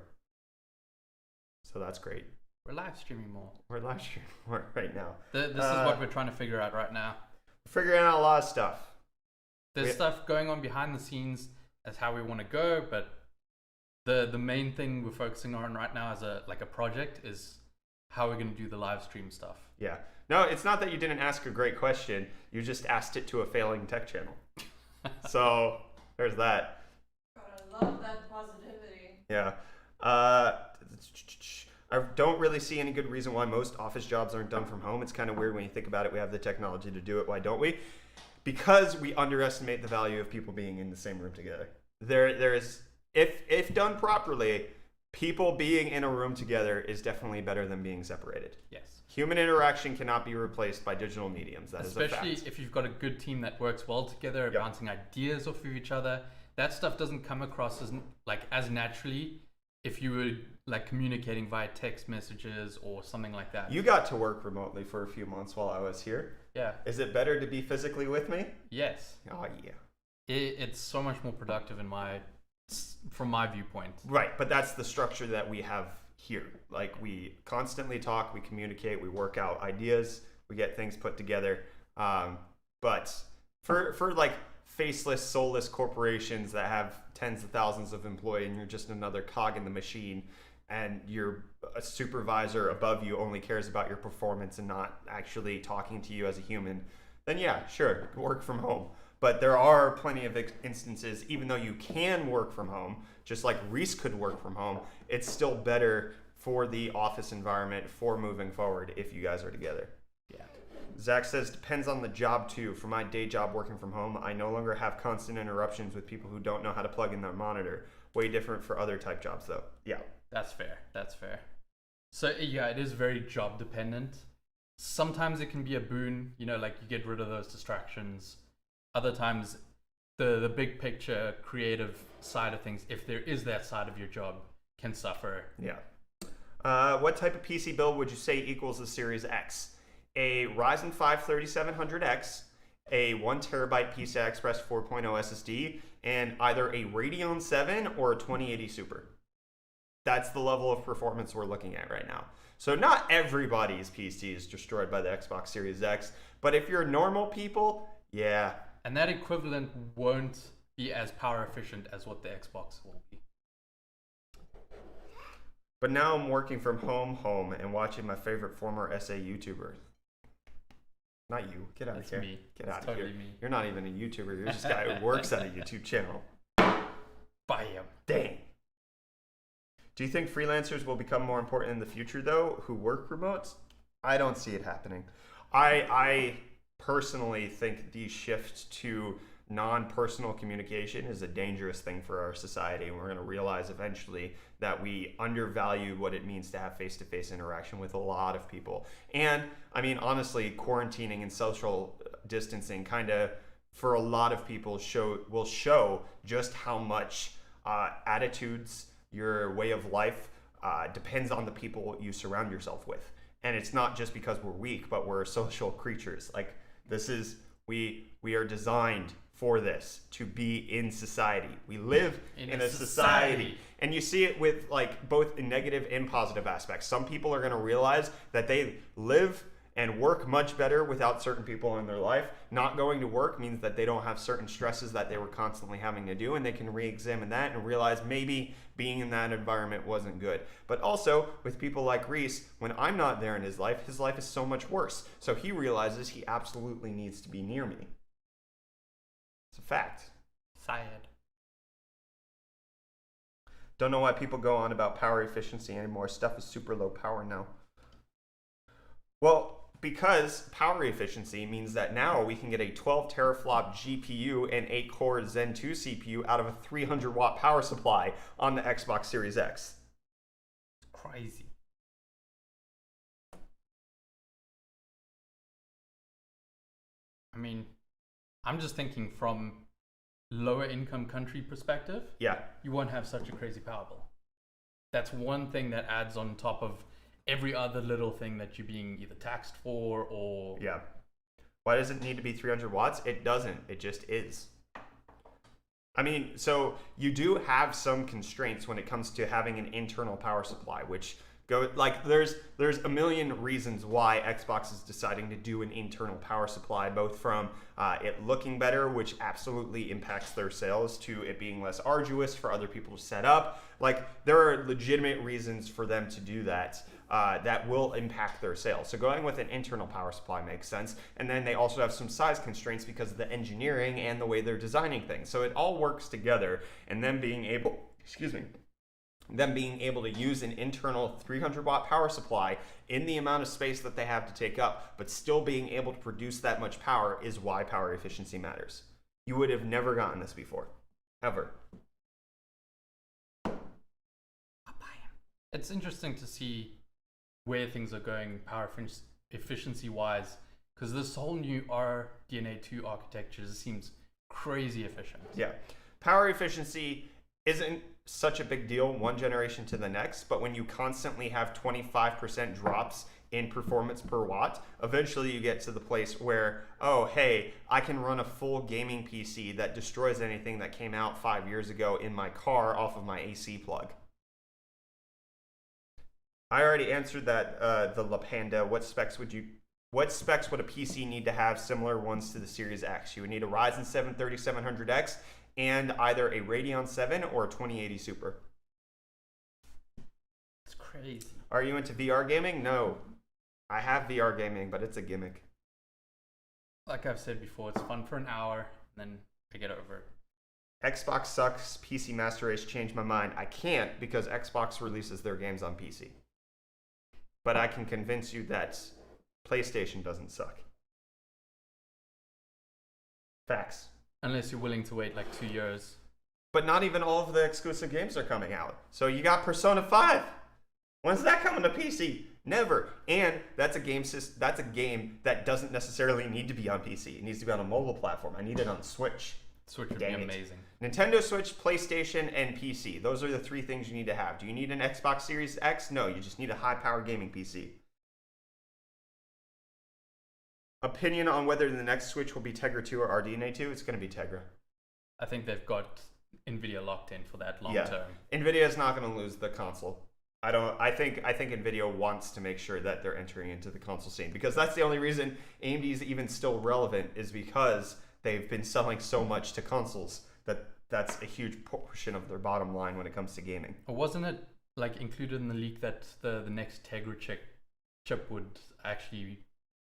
So that's great. We're live streaming more. We're live streaming more right now. This is what we're trying to figure out right now. Figuring out a lot of stuff. There's stuff going on behind the scenes as how we want to go, but the main thing we're focusing on right now as a project is how we're going to do the live stream stuff. Yeah. No, it's not that you didn't ask a great question. You just asked it to a failing tech channel. So there's that. God, I love that positivity. Yeah. I don't really see any good reason why most office jobs aren't done from home. It's kind of weird when you think about it. We have the technology to do it. Why don't we? Because we underestimate the value of people being in the same room together. There is, if done properly, people being in a room together is definitely better than being separated. Yes. Human interaction cannot be replaced by digital mediums. That is a Especially fact. if you've got a good team that works well together, Yep. bouncing ideas off of each other. That stuff doesn't come across as naturally if you were communicating via text messages or something like that. You got to work remotely for a few months while I was here. Yeah. Is it better to be physically with me? Yes. Oh, yeah. It's so much more productive from my viewpoint. Right, but that's the structure that we have here. Like, we constantly talk, we communicate, we work out ideas, we get things put together. But for like faceless, soulless corporations that have tens of thousands of employees and you're just another cog in the machine, and your supervisor above you only cares about your performance and not actually talking to you as a human, then yeah, sure, work from home. But there are plenty of instances, even though you can work from home, just like Reese could work from home, it's still better for the office environment for moving forward if you guys are together. Yeah. Zach says, depends on the job too. For my day job working from home, I no longer have constant interruptions with people who don't know how to plug in their monitor. Way different for other type jobs though. Yeah. That's fair. So yeah, it is very job dependent. Sometimes it can be a boon, you get rid of those distractions. Other times, the big picture creative side of things, if there is that side of your job, can suffer. Yeah. What type of PC build would you say equals the Series X? A Ryzen 5 3700X, a 1TB PCI Express 4.0 SSD, and either a Radeon 7 or a 2080 Super. That's the level of performance we're looking at right now. So not everybody's PC is destroyed by the Xbox Series X, but if you're normal people, yeah. And that equivalent won't be as power efficient as what the Xbox will be. But now I'm working from home, and watching my favorite former SA YouTuber. Not you. Get out of It's here. me. Get It's out of totally here. me. You're not even a YouTuber. You're just a guy who works at a YouTube channel. Bam. Dang. Do you think freelancers will become more important in the future, though, who work remote? I don't see it happening. I personally think the shift to non-personal communication is a dangerous thing for our society, and we're going to realize eventually that we undervalue what it means to have face-to-face interaction with a lot of people. And I mean, honestly, quarantining and social distancing kind of, for a lot of people, will show just how much attitudes, your way of life depends on the people you surround yourself with. And it's not just because we're weak, but we're social creatures. Like, this is, we are designed for this, to be in society. We live in a society. And you see it with like both in negative and positive aspects. Some people are going to realize that they live and work much better without certain people in their life. Not going to work means that they don't have certain stresses that they were constantly having to do, and they can re-examine that and realize maybe being in that environment wasn't good. But also with people like Reese, when I'm not there in his life is so much worse. So he realizes he absolutely needs to be near me. It's a fact. Sad. Don't know why people go on about power efficiency anymore. Stuff is super low power now. Well, because power efficiency means that now we can get a 12 teraflop GPU and 8-core Zen 2 CPU out of a 300 watt power supply on the Xbox Series X. It's crazy. I mean, I'm just thinking from lower income country perspective, Yeah. you won't have such a crazy power bill. That's one thing that adds on top of every other little thing that you're being either taxed for or... Yeah. Why does it need to be 300 watts? It doesn't. It just is. I mean, so you do have some constraints when it comes to having an internal power supply, which go like there's a million reasons why Xbox is deciding to do an internal power supply, both from it looking better, which absolutely impacts their sales, to it being less arduous for other people to set up. Like, there are legitimate reasons for them to do that. That will impact their sales. So going with an internal power supply makes sense. And then they also have some size constraints because of the engineering and the way they're designing things. So it all works together. And them being able, them being able to use an internal 300 watt power supply in the amount of space that they have to take up, but still being able to produce that much power, is why power efficiency matters. You would have never gotten this before, ever. It's interesting to see where things are going power efficiency wise, because this whole new RDNA 2 architecture just seems crazy efficient. Yeah. Power efficiency isn't such a big deal one generation to the next, but when you constantly have 25% drops in performance per watt, eventually you get to the place where, oh, hey, I can run a full gaming PC that destroys anything that came out 5 years ago in my car off of my AC plug. I already answered that, the La Panda. What specs would a PC need to have similar ones to the Series X? You would need a Ryzen 7 3700X and either a Radeon 7 or a 2080 Super. It's crazy. Are you into VR gaming? No. I have VR gaming, but it's a gimmick. Like I've said before, it's fun for an hour, and then I get over it. Xbox sucks. PC Master Race changed my mind. I can't, because Xbox releases their games on PC. But I can convince you that PlayStation doesn't suck. Facts. Unless you're willing to wait like 2 years. But not even all of the exclusive games are coming out. So you got Persona 5. When's that coming to PC? Never. And that's a game that doesn't necessarily need to be on PC. It needs to be on a mobile platform. I need it on Switch. Switch would Dang be it. amazing. Nintendo Switch, PlayStation, and PC. Those are the three things you need to have. Do you need an Xbox Series X? No, you just need a high-powered gaming PC. Opinion on whether the next Switch will be Tegra 2 or RDNA 2? It's going to be Tegra. I think they've got Nvidia locked in for that long Yeah. term. Nvidia is not going to lose the console. I think Nvidia wants to make sure that they're entering into the console scene, because that's the only reason AMD is even still relevant, is because they've been selling so much to consoles that's a huge portion of their bottom line when it comes to gaming. Or wasn't it like included in the leak that the next Tegra chip would actually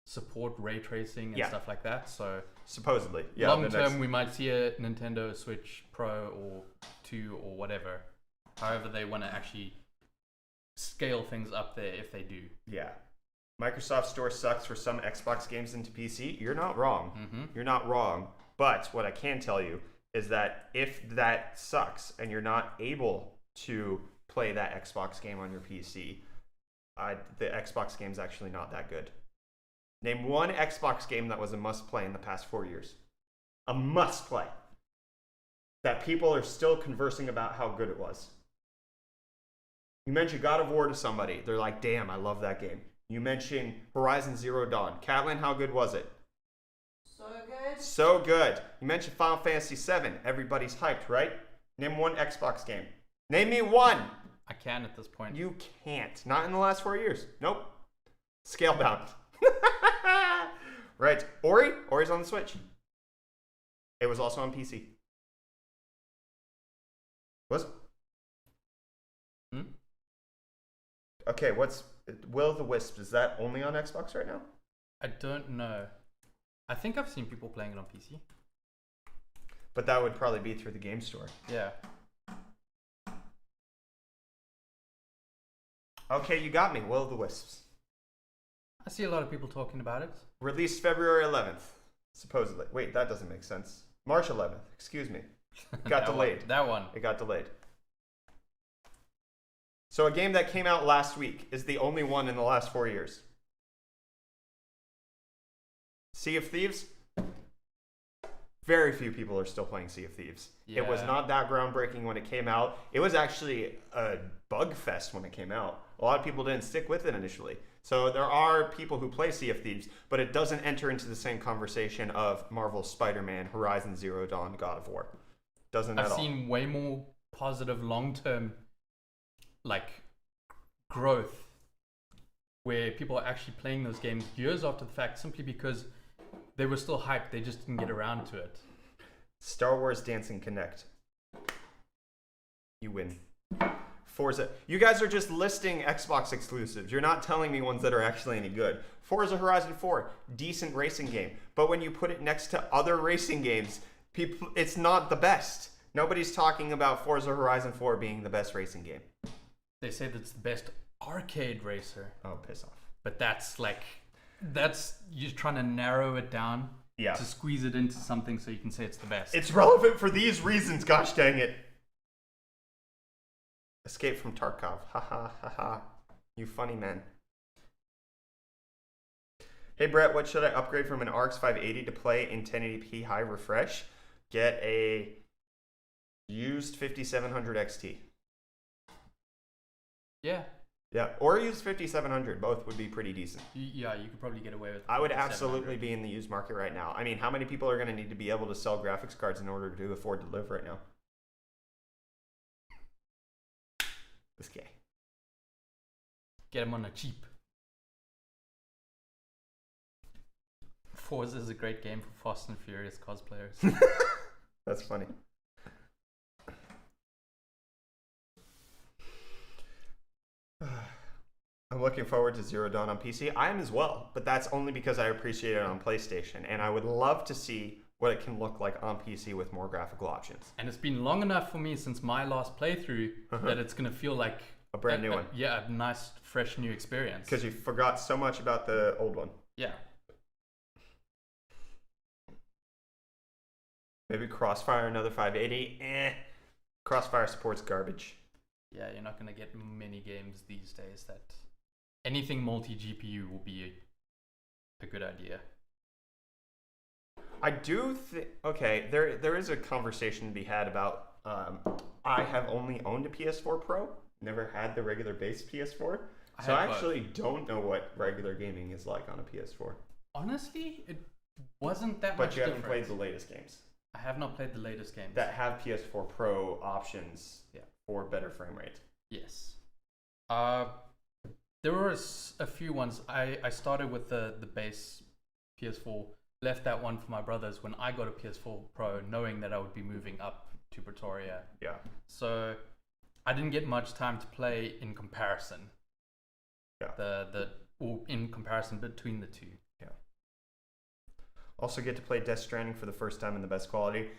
support ray tracing and Yeah. stuff like that? So Supposedly, yeah. long term, we might see a Nintendo Switch Pro or 2 or whatever. However they want to actually scale things up there if they do. Yeah. Microsoft Store sucks for some Xbox games into PC. You're not wrong. Mm-hmm. You're not wrong. But what I can tell you is that if that sucks and you're not able to play that Xbox game on your PC, the Xbox game's actually not that good. Name one Xbox game that was a must-play in the past 4 years. A must-play. That people are still conversing about how good it was. You mention God of War to somebody, they're like, damn, I love that game. You mention Horizon Zero Dawn. Catlin, how good was it? So good. So good. You mentioned Final Fantasy VII. Everybody's hyped, right? Name one Xbox game. Name me one. I can at this point. You can't. Not in the last 4 years. Nope. Scalebound. Right. Ori's on the Switch. It was also on PC. Was it? Hmm? Okay, what's Will of the Wisps? Is that only on Xbox right now? I don't know. I think I've seen people playing it on PC. But that would probably be through the game store. Yeah. Okay, you got me. Will of the Wisps. I see a lot of people talking about it. Released February 11th, supposedly. Wait, that doesn't make sense. March 11th, excuse me. Got delayed. That one. It got delayed. So a game that came out last week is the only one in the last 4 years. Sea of Thieves? Very few people are still playing Sea of Thieves. Yeah. It was not that groundbreaking when it came out. It was actually a bug fest when it came out. A lot of people didn't stick with it initially. So there are people who play Sea of Thieves, but it doesn't enter into the same conversation of Marvel's Spider-Man, Horizon Zero Dawn, God of War. Doesn't at I've all. seen way more positive long-term like growth where people are actually playing those games years after the fact simply because they were still hyped, they just didn't get around to it. Star Wars Dancing Connect. You win. Forza. You guys are just listing Xbox exclusives. You're not telling me ones that are actually any good. Forza Horizon 4, decent racing game. But when you put it next to other racing games, people, it's not the best. Nobody's talking about Forza Horizon 4 being the best racing game. They say that's the best arcade racer, Oh, piss off. but that's you're trying to narrow it down Yeah. to squeeze it into something so you can say it's the best. It's relevant for these reasons, gosh dang it. Escape from Tarkov. Ha ha ha ha. You funny man. Hey Brett, what should I upgrade from an RX 580 to play in 1080p high refresh? Get a used 5700 XT. yeah, Yeah, or use 5700. Both would be pretty decent. yeah, you could probably get away with. I would 700. absolutely be in the used market right now. I mean, how many people are going to need to be able to sell graphics cards in order to afford to live right now? This guy. get them on a cheap. Forza is a great game for Fast and Furious cosplayers. That's funny. I'm looking forward to Zero Dawn on PC. I am as well, but that's only because I appreciate it on PlayStation, and I would love to see what it can look like on PC with more graphical options. And it's been long enough for me since my last playthrough that it's gonna feel like A brand new one. Yeah, a nice, fresh new experience. Because you forgot so much about the old one. Yeah, Maybe Crossfire, another 580. Crossfire supports garbage. yeah, you're not gonna get many games these days that anything multi-GPU will be a good idea. I do think, okay, there is a conversation to be had about, I have only owned a PS4 Pro, never had the regular base PS4, so I had both. actually don't know what regular gaming is like on a PS4. Honestly, it wasn't that But much you haven't different. played the latest games I have not played the latest games. that have PS4 Pro options Yeah. for better frame rate. Yes. There were a few ones. I started with the base PS4, left that one for my brothers when I got a PS4 Pro, knowing that I would be moving up to Pretoria. Yeah. So I didn't get much time to play in comparison. Yeah. Or in comparison between the two. Also get to play Death Stranding for the first time in the best quality.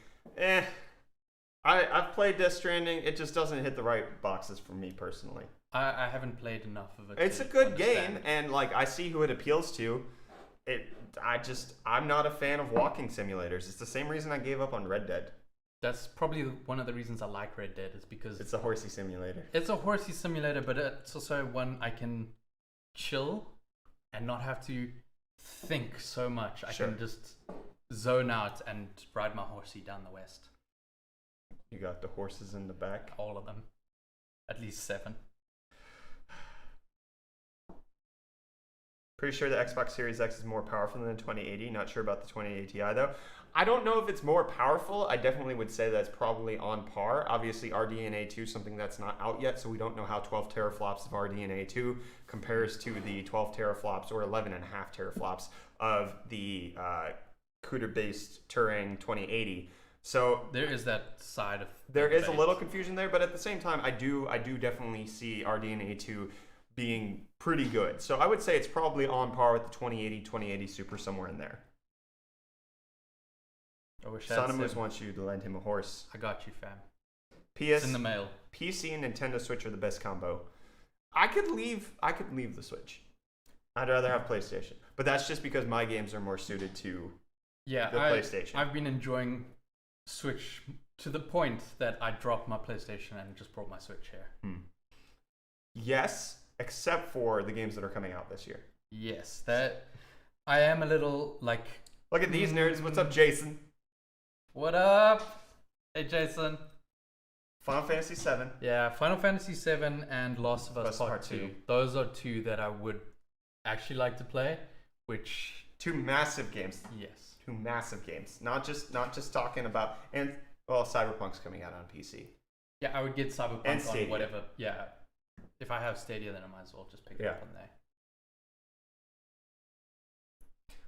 I've played Death Stranding. It just doesn't hit the right boxes for me personally. I haven't played enough of it. It's to a good understand. game, and like I see who it appeals to. I'm not a fan of walking simulators. It's the same reason I gave up on Red Dead. That's probably one of the reasons I like Red Dead is because It's a horsey simulator. it's a horsey simulator, but it's also one I can chill and not have to think so much. I Sure. can just zone out and ride my horsey down the west. You got the horses in the back. All of them. At least 7. Pretty sure the Xbox Series X is more powerful than the 2080. Not sure about the 2080 Ti though. I don't know if it's more powerful. I definitely would say that's probably on par. Obviously, RDNA 2 something that's not out yet, so we don't know how 12 teraflops of RDNA 2 compares to the 12 teraflops or 11.5 teraflops of the CUDA-based Turing 2080. So There is that side of there the is a debate. little confusion there, but at the same time, I do definitely see RDNA 2 being pretty good. So I would say it's probably on par with the 2080 Super, somewhere in there. I wish I had Sonimus 7. wants you to lend him a horse. I got you, fam. PS, It's in the mail. PC and Nintendo Switch are the best combo. I could leave the Switch. I'd rather have PlayStation, but that's just because my games are more suited to Yeah, the PlayStation. I've been enjoying Switch to the point that I dropped my PlayStation and just brought my Switch here. Yes, except for the games that are coming out this year. Yes, that I am a little like, Look at these nerds. What's up, Jason? what up? Hey, Jason. Final Fantasy VII. Yeah, Final Fantasy VII and Last of Us Last Part Part 2. 2. Those are two that I would actually like to play, which, Two massive games. yes. Two massive games. Not just talking about, and Well, Cyberpunk's coming out on PC. Yeah, I would get Cyberpunk And on Stadia. whatever. Yeah, if I have Stadia, then I might as well just pick it up on there.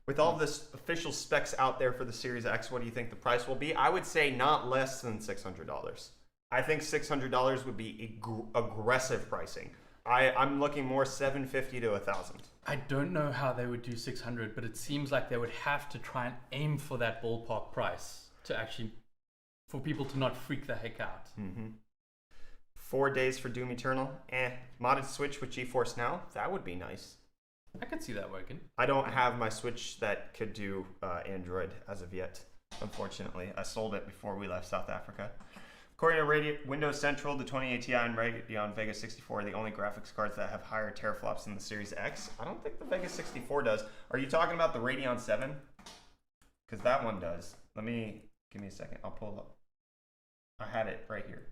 With all this official specs out there for the Series X, what do you think the price will be? I would say not less than $600. I think $600 would be aggressive pricing. I'm looking more $750 to $1,000. I don't know how they would do 600, but it seems like they would have to try and aim for that ballpark price to actually, for people to not freak the heck out. 4 days for Doom Eternal. Modded Switch with GeForce Now. That would be nice. I could see that working. I don't have my Switch that could do Android as of yet, unfortunately. I sold it before we left South Africa. According to Windows Central, the 2080 Ti and Radeon Vega 64 are the only graphics cards that have higher teraflops than the Series X. I don't think the Vega 64 does. Are you talking about the Radeon 7? Because that one does. Give me a second. I'll pull up. I had it right here.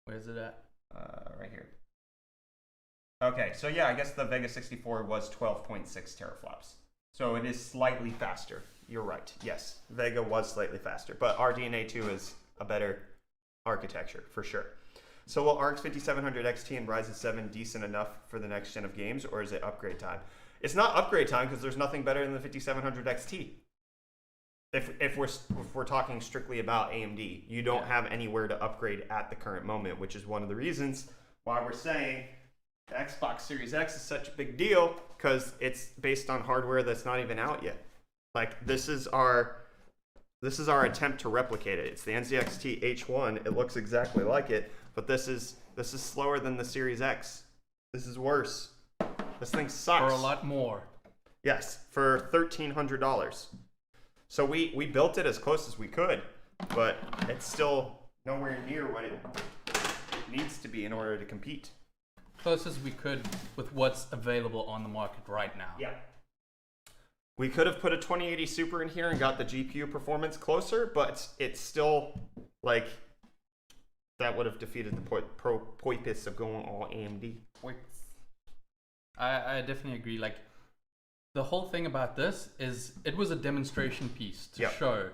Where's it at? Right here. Okay, so yeah, I guess the Vega 64 was 12.6 teraflops. So it is slightly faster. You're right. Yes, Vega was slightly faster, but RDNA 2 is a better architecture for sure. So will RX 5700 XT and Ryzen 7 decent enough for the next gen of games, or is it upgrade time? It's not upgrade time because there's nothing better than the 5700 XT. If we're talking strictly about AMD, you don't have anywhere to upgrade at the current moment, which is one of the reasons why we're saying the Xbox Series X is such a big deal, because it's based on hardware that's not even out yet. Like this is our attempt to replicate it. It's the NZXT H1. It looks exactly like it, but this is slower than the Series X. This is worse. This thing sucks. For a lot more. Yes, for $1,300. So we built it as close as we could, but it's still nowhere near what it needs to be in order to compete. Close as we could with what's available on the market right now. Yeah. We could have put a 2080 Super in here and got the GPU performance closer, but it's still like that would have defeated the purpose of going all AMD. I definitely agree. Like the whole thing about this is it was a demonstration piece to show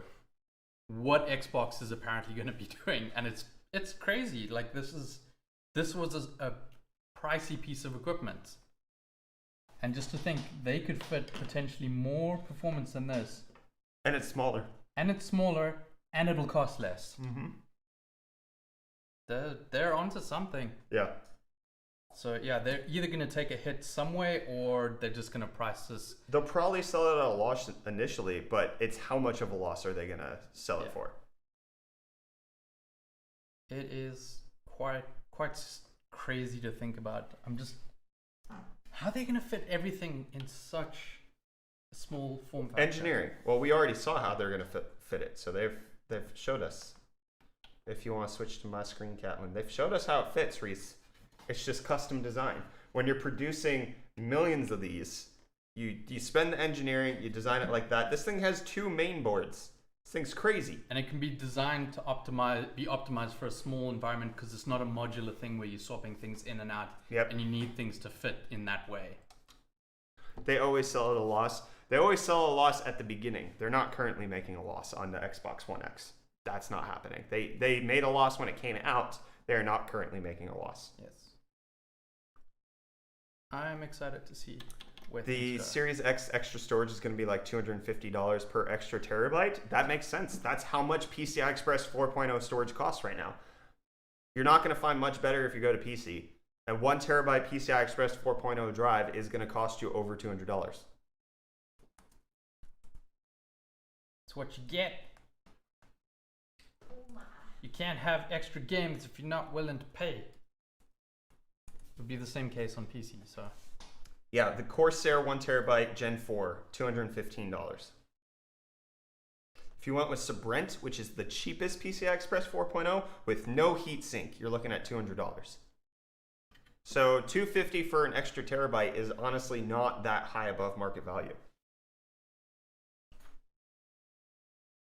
what Xbox is apparently going to be doing, and it's crazy. Like this was a pricey piece of equipment, and just to think they could fit potentially more performance than this, And it's smaller. and it's smaller, and it'll cost less. Mm-hmm. They're onto something. Yeah. So yeah, they're either going to take a hit some way, or they're just going to price this. They'll probably sell it at a loss initially, but it's how much of a loss are they going to sell it for? It is quite crazy to think about. How are they going to fit everything in such a small form factor? Engineering. Well, we already saw how they're going to fit it. So they've showed us. If you want to switch to my screen, Catlin, they've showed us how it fits, Reese. It's just custom design. When you're producing millions of these, you spend the engineering, you design it like that. This thing has 2 main boards. This thing's crazy. And it can be designed to be optimized for a small environment, because it's not a modular thing where you're swapping things in and out. Yep. And you need things to fit in that way. They always sell at a loss. They always sell a loss at the beginning. They're not currently making a loss on the Xbox One X. That's not happening. They made a loss when it came out. They're not currently making a loss. Yes. I'm excited to see where The things go. Series X extra storage is going to be like $250 per extra terabyte. That makes sense. That's how much PCI Express 4.0 storage costs right now. You're not going to find much better if you go to PC. A 1 terabyte PCI Express 4.0 drive is going to cost you over $200. It's what you get. You can't have extra games if you're not willing to pay. It would be the same case on PC, so. Yeah, the Corsair 1 terabyte Gen 4, $215. If you went with Sabrent, which is the cheapest PCI Express 4.0 with no heatsink, you're looking at $200. So $250 for an extra terabyte is honestly not that high above market value.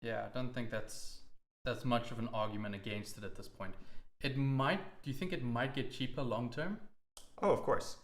Yeah, I don't think that's much of an argument against it at this point. It might. Do you think it might get cheaper long term? Oh, of course.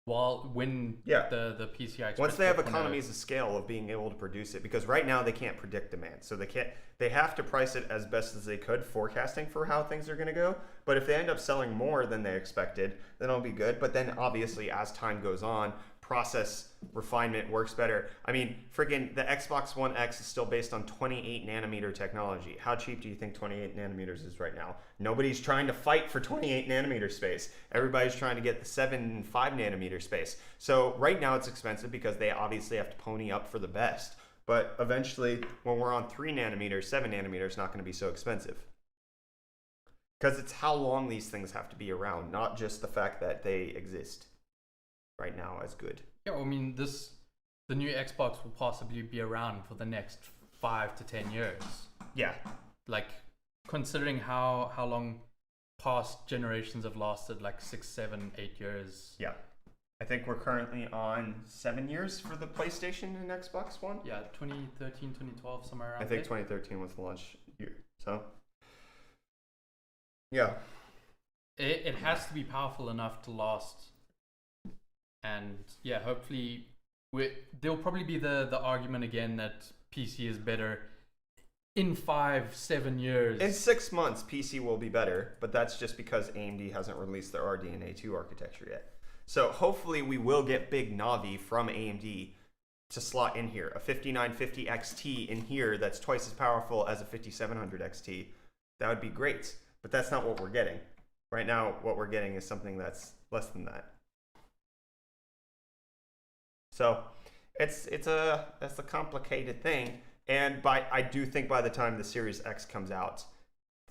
when Yeah. the PCI Express Once they have 4.0 economies of scale of being able to produce it, because right now they can't predict demand, so they have to price it as best as they could, forecasting for how things are going to go. But if they end up selling more than they expected, then it'll be good. But then obviously as time goes on, process refinement works better. I mean, freaking the Xbox One X is still based on 28 nanometer technology. How cheap do you think 28 nanometers is right now? Nobody's trying to fight for 28 nanometer space. Everybody's trying to get the 7 and 5 nanometer space. So right now it's expensive because they obviously have to pony up for the best. But eventually, when we're on 3 nanometers, 7 nanometers, it's not going to be so expensive. Because it's how long these things have to be around, not just the fact that they exist right now as good. Yeah, well, I mean, the new Xbox will possibly be around for the next 5 to 10 years. Yeah. Like, considering how long past generations have lasted, like 6, 7, 8 years. Yeah. I think we're currently on 7 years for the PlayStation and Xbox One. Yeah, 2013, 2012, somewhere around I think there. 2013 was the launch year. So, yeah. It has to be powerful enough to last. And yeah, hopefully there'll probably be the argument again that PC is better in 5, 7 years. In 6 months, PC will be better, but that's just because AMD hasn't released their RDNA 2 architecture yet. So hopefully we will get big Navi from AMD to slot in here. A 5950 XT in here that's twice as powerful as a 5700 XT. That would be great, but that's not what we're getting. Right now, what we're getting is something that's less than that. So that's a complicated thing, and I do think by the time the Series X comes out,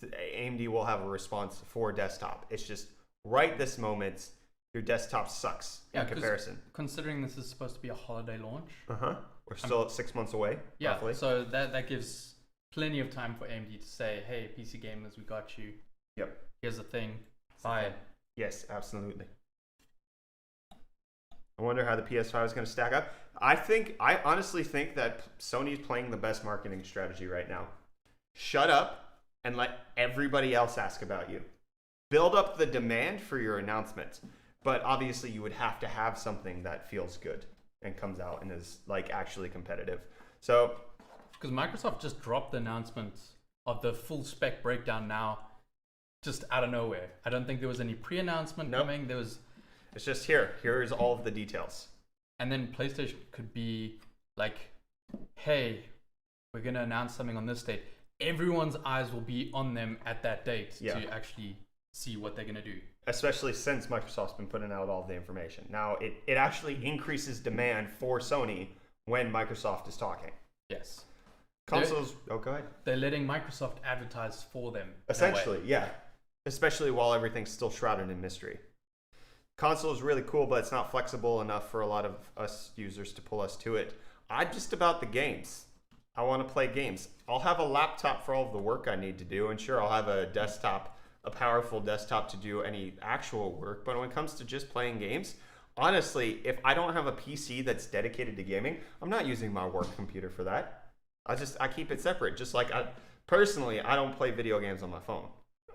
AMD will have a response for desktop. It's just right this moment, your desktop sucks in comparison. Considering this is supposed to be a holiday launch. We're still at 6 months away. Yeah, roughly. so that gives plenty of time for AMD to say, hey, PC gamers, we got you. Yep. Here's the thing. Buy it. Yes, absolutely. I wonder how the PS5 is going to stack up. I honestly think that Sony's playing the best marketing strategy right now. Shut up and let everybody else ask about you. Build up the demand for your announcement, but obviously you would have to have something that feels good and comes out and is like actually competitive. So, because Microsoft just dropped the announcement of the full spec breakdown now, just out of nowhere. I don't think there was any pre-announcement coming. There was. It's just here. Here is all of the details. And then PlayStation could be like, hey, we're going to announce something on this date. Everyone's eyes will be on them at that date to actually see what they're going to do. Especially since Microsoft's been putting out all the information. Now, it actually increases demand for Sony when Microsoft is talking. Yes. Consoles... Oh, go ahead. They're letting Microsoft advertise for them. Essentially, yeah. Especially while everything's still shrouded in mystery. Console is really cool, but it's not flexible enough for a lot of us users to pull us to it. I'm just about the games. I want to play games. I'll have a laptop for all of the work I need to do, and sure, I'll have a desktop, a powerful desktop to do any actual work, but when it comes to just playing games, honestly, if I don't have a PC that's dedicated to gaming, I'm not using my work computer for that. I keep it separate. Just like personally, I don't play video games on my phone.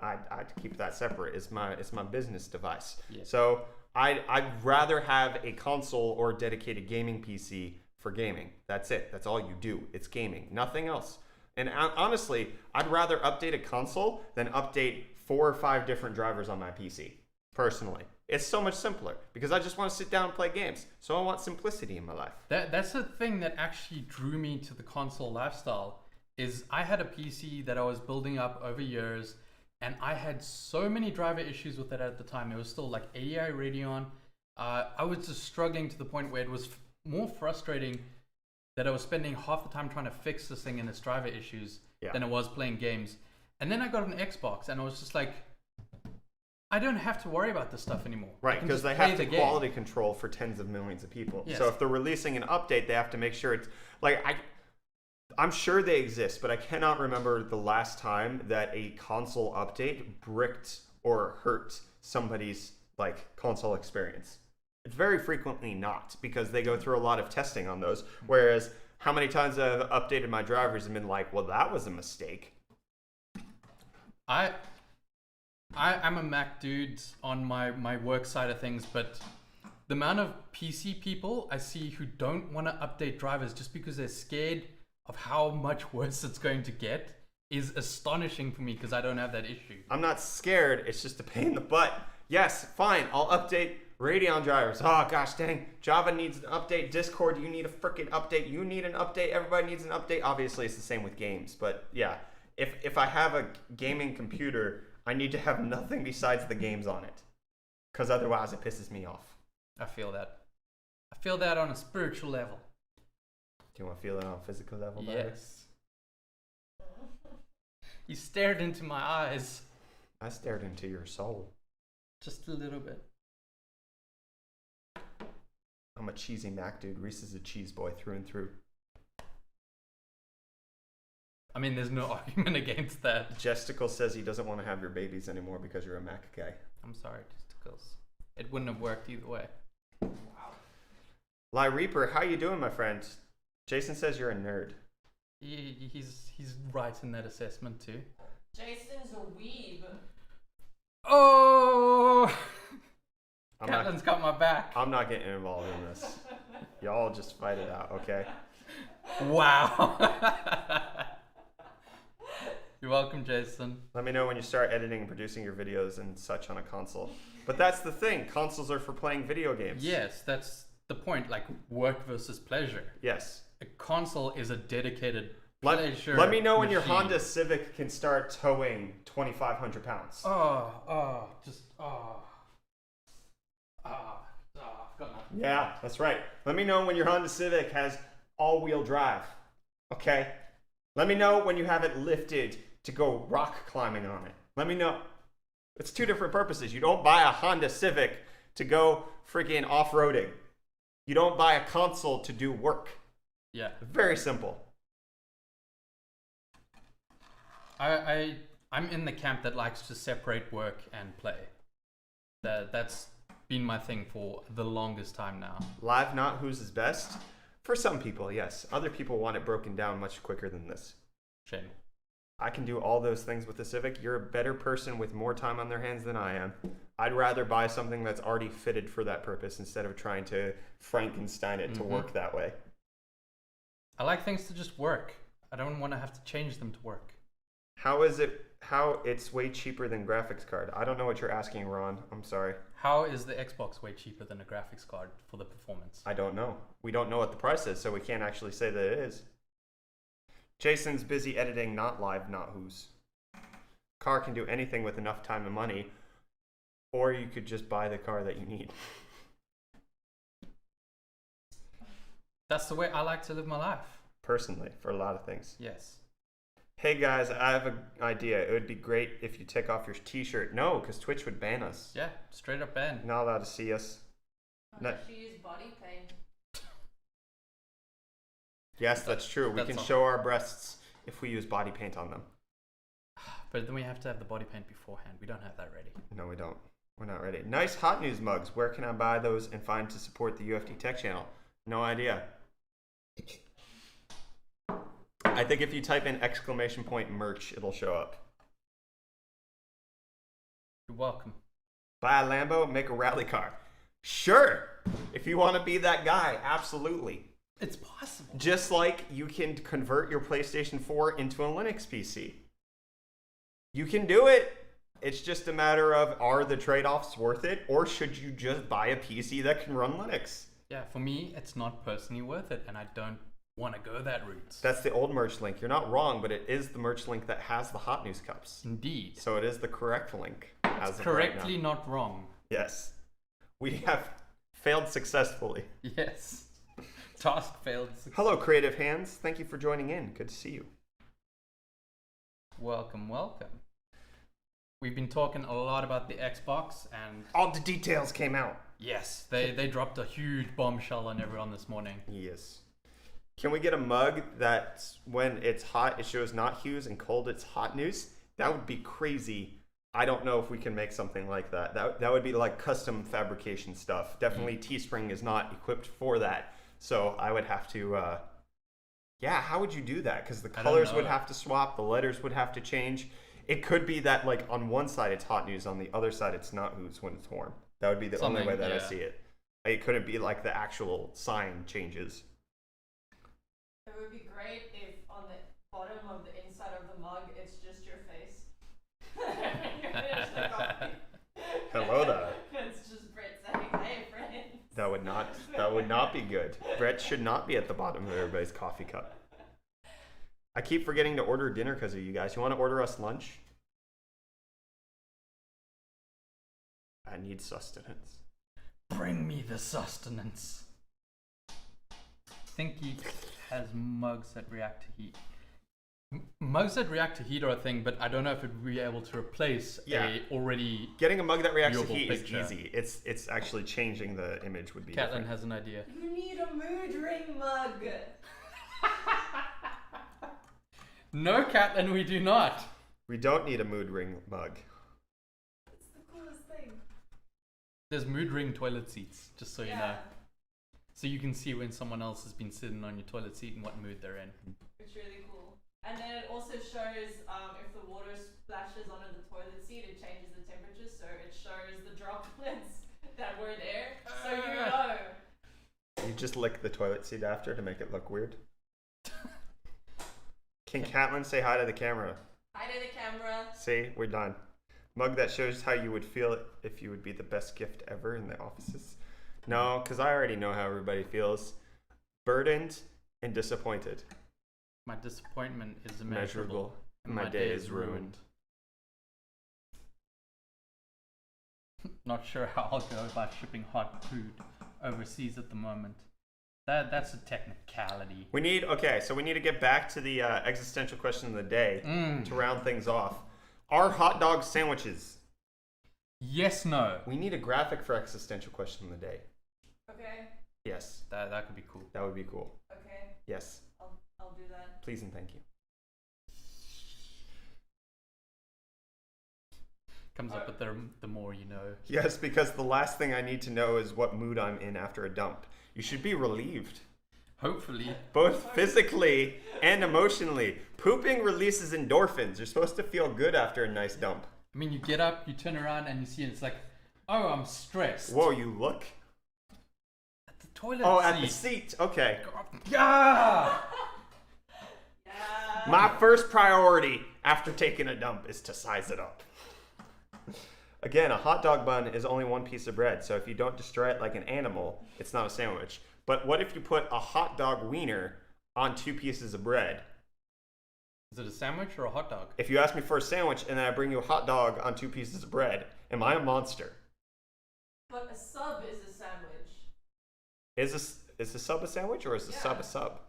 I keep that separate. It's my business device. Yeah. So I'd rather have a console or a dedicated gaming PC for gaming. That's it. That's all you do. It's gaming. Nothing else. And honestly, I'd rather update a console than update 4 or 5 different drivers on my PC. Personally, it's so much simpler because I just want to sit down and play games. So I want simplicity in my life. That's the thing that actually drew me to the console lifestyle. Is I had a PC that I was building up over years. And I had so many driver issues with it at the time. It was still like ADI Radeon. I was just struggling to the point where it was more frustrating that I was spending half the time trying to fix this thing and its driver issues than it was playing games. And then I got an Xbox and I was just like, I don't have to worry about this stuff anymore. Right, because they have to quality control for tens of millions of people. Yes. So if they're releasing an update, they have to make sure it's like I'm sure they exist, but I cannot remember the last time that a console update bricked or hurt somebody's like console experience. It's very frequently not, because they go through a lot of testing on those. Whereas how many times I've updated my drivers and been like, well, that was a mistake. I'm a Mac dude on my work side of things, but The amount of PC people I see who don't want to update drivers just because they're scared of how much worse it's going to get is astonishing for me because I don't have that issue. I'm not scared. It's just a pain in the butt. Yes, fine. I'll update Radeon drivers. Oh, gosh dang. Java needs an update. Discord, you need a freaking update. You need an update. Everybody needs an update. Obviously, it's the same with games. But yeah, if I have a gaming computer, I need to have nothing besides the games on it. Because otherwise, it pisses me off. I feel that. I feel that on a spiritual level. Do you want to feel it on a physical level better? Yes. You stared into my eyes. I stared into your soul. Just a little bit. I'm a cheesy Mac dude. Reese is a cheese boy through and through. I mean, there's no argument against that. Jesticle says he doesn't want to have your babies anymore because you're a Mac guy. I'm sorry, testicles. It wouldn't have worked either way. Lie Reaper, how you doing, my friend? Jason says you're a nerd. He's right in that assessment too. Jason's a weeb. Oh! I'm Caitlin's got my back. I'm not getting involved in this. Y'all just fight it out, okay? Wow. You're welcome, Jason. Let me know when you start editing and producing your videos and such on a console. But that's the thing. Consoles are for playing video games. Yes, that's the point. Like work versus pleasure. Yes. A console is a dedicated Let pleasure. me know when your machine. Honda Civic can start towing 2,500 pounds. I've got nothing. Yeah, that's right. Let me know when your Honda Civic has all-wheel drive. Okay? Let me know when you have it lifted to go rock climbing on it. Let me know. It's two different purposes. You don't buy a Honda Civic to go freaking off-roading. You don't buy a console to do work. Yeah. Very simple. I'm in the camp that likes to separate work and play. That's been my thing for the longest time now. Live not whose is best? For some people, yes. Other people want it broken down much quicker than this. Shame. I can do all those things with the Civic. You're a better person with more time on their hands than I am. I'd rather buy something that's already fitted for that purpose instead of trying to Frankenstein it to work that way. I like things to just work. I don't want to have to change them to work. How it's way cheaper than graphics card? I don't know what you're asking, Ron. I'm sorry. How is the Xbox way cheaper than a graphics card for the performance? I don't know. We don't know what the price is, so we can't actually say that it is. Jason's busy editing Not Live, Not Who's. Car can do anything with enough time and money, or you could just buy the car that you need. That's the way I like to live my life. Personally, for a lot of things. Yes. Hey guys, I have an idea. It would be great if you take off your t-shirt. No, because Twitch would ban us. Yeah, straight up ban. Not allowed to see us. No. She used body paint. Yes, that's true. We That's can all. show our breasts if we use body paint on them. But then we have to have the body paint beforehand. We don't have that ready. No, we don't. We're not ready. Nice hot news mugs. Where can I buy those and find to support the UFD Tech channel? No idea. I think if you type in ! merch, it'll show up. You're welcome. Buy a Lambo, make a rally car. Sure. If you want to be that guy, absolutely. It's possible. Just like you can convert your PlayStation 4 into a Linux PC. You can do it. It's just a matter of, are the trade-offs worth it, or should you just buy a PC that can run Linux? Yeah, for me, it's not personally worth it, and I don't want to go that route. That's the old merch link. You're not wrong, but it is the merch link that has the hot news cups. Indeed. So it is the correct link. As of Correctly right now. not wrong. Yes. We have failed successfully. Yes. Task failed. Hello, Creative Hands. Thank you for joining in. Good to see you. Welcome, welcome. We've been talking a lot about the Xbox, and All the details came out. yes, they dropped a huge bombshell on everyone this morning. Yes. Can we get a mug that when it's hot, it shows not Hughes, and cold, it's hot news? That would be crazy. I don't know if we can make something like that. That would be like custom fabrication stuff. Definitely Teespring is not equipped for that. So I would have to, how would you do that? Because the I don't colors would know. have to swap, the letters would have to change. It could be that like on one side it's hot news, on the other side it's not Who's when it's warm. That would be the only Something, way that I yeah. see it. It couldn't be like the actual sign changes. It would be great if on the bottom of the inside of the mug, it's just your face. It's the coffee. Hello there. It's just Brett saying, "Hey, friends." That would not be good. Brett should not be at the bottom of everybody's coffee cup. I keep forgetting to order dinner because of you guys. You want to order us lunch? I need sustenance. Bring me the sustenance. Thinky has mugs that react to heat. Mugs that react to heat are a thing, but I don't know if it would be able to replace a already. Getting a mug that reacts to viewable heat picture. is easy. It's actually changing the image would be Catelyn different. has an idea. You need a mood ring mug. No, Catelyn, we do not. We don't need a mood ring mug. It's the coolest thing. There's mood ring toilet seats, just so you know. Yeah, So you can see when someone else has been sitting on your toilet seat and what mood they're in. it's really cool. And then it also shows if the water splashes onto the toilet seat, it changes the temperature, so it shows the droplets that were there, so you know. You just lick the toilet seat after to make it look weird. Can Catelyn say hi to the camera? Hi to the camera. See, we're done. Mug that shows how you would feel if you would be the best gift ever in the offices. No, because I already know how everybody feels. Burdened and disappointed. My disappointment is Immeasurable. immeasurable. And my day is ruined. Not sure how I'll go about shipping hot food overseas at the moment. That's a technicality. We need to get back to the existential question of the day to round things off. Are hot dogs sandwiches? Yes, no. We need a graphic for existential question of the day. Okay, Yes, That could be cool. that would be cool. okay, Yes, I'll do that. please and thank you. Comes up with the more you know. Yes, because the last thing I need to know is what mood I'm in after a dump. You should be relieved, Hopefully. both physically and emotionally. Pooping releases endorphins. You're supposed to feel good after a nice dump. I mean, you get up, you turn around, and you see it. It's like, oh, I'm stressed. Whoa, you look? At the toilet Oh, seat. at the seat. Okay. Yeah. Yeah. My first priority after taking a dump is to size it up. Again, a hot dog bun is only one piece of bread, so if you don't destroy it like an animal, it's not a sandwich. But what if you put a hot dog wiener on 2 pieces of bread? Is it a sandwich or a hot dog? If you ask me for a sandwich and then I bring you a hot dog on 2 pieces of bread, am I a monster? But a sub is a sandwich. Is a sub a sandwich or is a sub Yeah. a sub?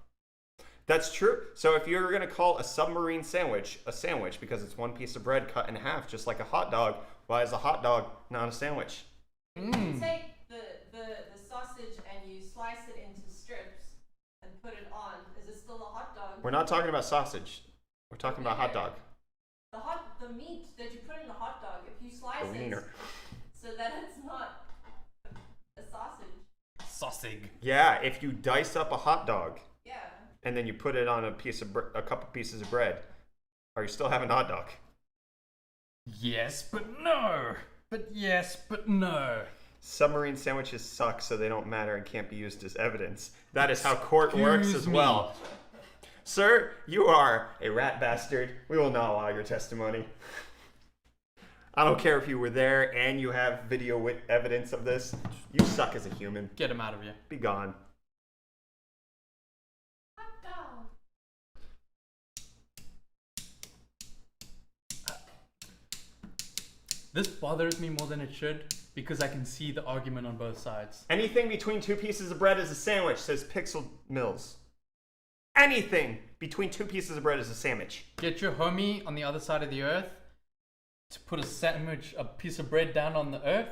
That's true. So if you're going to call a submarine sandwich a sandwich because it's 1 piece of bread cut in half just like a hot dog, why is a hot dog not a sandwich? You take the sausage and you slice it into strips and put it on. Is it still a hot dog? We're not talking about sausage. We're talking about hot dog. The meat that you put in the hot dog, if you slice The it wiener. so that it's not a sausage. Sausage. Yeah, if you dice up a hot dog Yeah. and then you put it on a couple pieces of bread, are you still having a hot dog? Yes, but no. But yes, but no. Submarine sandwiches suck, so they don't matter and can't be used as evidence. That is how court works Excuse as me. well. Sir, you are a rat bastard. We will not allow your testimony. I don't care if you were there and you have video evidence of this. You suck as a human. Get him out of here. Be gone. Hot dog. This bothers me more than it should because I can see the argument on both sides. Anything between 2 pieces of bread is a sandwich, says Pixel Mills. Anything between 2 pieces of bread is a sandwich. Get your homie on the other side of the earth to put a piece of bread down on the earth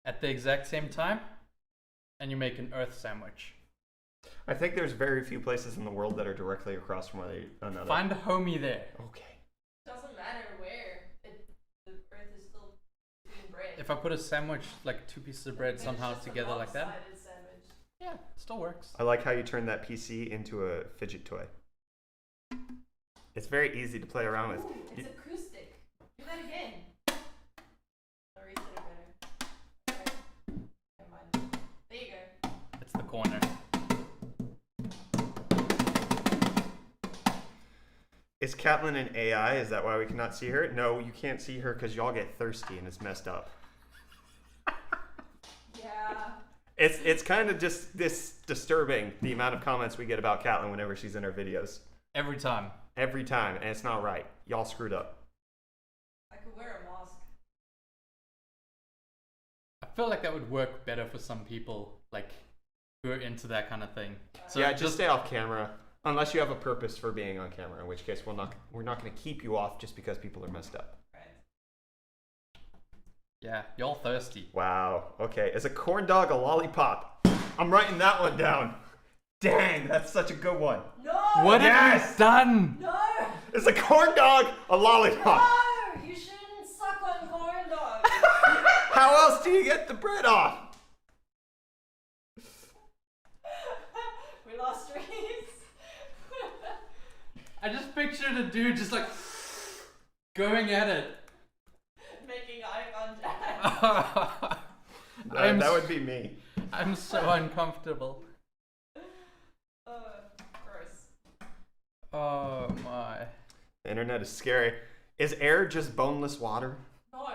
at the exact same time, and you make an earth sandwich. I think there's very few places in the world that are directly across from one another. Find a homie there. Okay. Doesn't matter where. The earth is still between bread. If I put a sandwich, like 2 pieces of bread It's somehow just a together like that, lopsided sandwich. yeah, it still works. I like how you turned that PC into a fidget toy. It's very easy to play around with. Ooh, it's acoustic. Do that again. I'll reset it better. Okay. Never mind. There you go. It's the corner. Is Catelyn an AI? Is that why we cannot see her? No, you can't see her because y'all get thirsty and it's messed up. Yeah. It's kind of just this disturbing, the amount of comments we get about Catelyn whenever she's in our videos. Every time. Every time, and it's not right. Y'all screwed up. I could wear a mask. I feel like that would work better for some people, like, who are into that kind of thing. So Yeah, just stay off camera. Unless you have a purpose for being on camera, in which case we're not going to keep you off just because people are messed up. Right. Yeah, y'all thirsty. Wow. Okay. Is a corn dog a lollipop? I'm writing that one down. Dang, that's such a good one. No! What have Yes! you done? No! Is a corn dog a lollipop? No! You shouldn't suck on corn dogs. How else do you get the bread off? We lost Reese. I just pictured a dude just like going at it. Making eye contact. That would be me. I'm so uncomfortable. Gross. Oh my. The internet is scary. Is air just boneless water? No.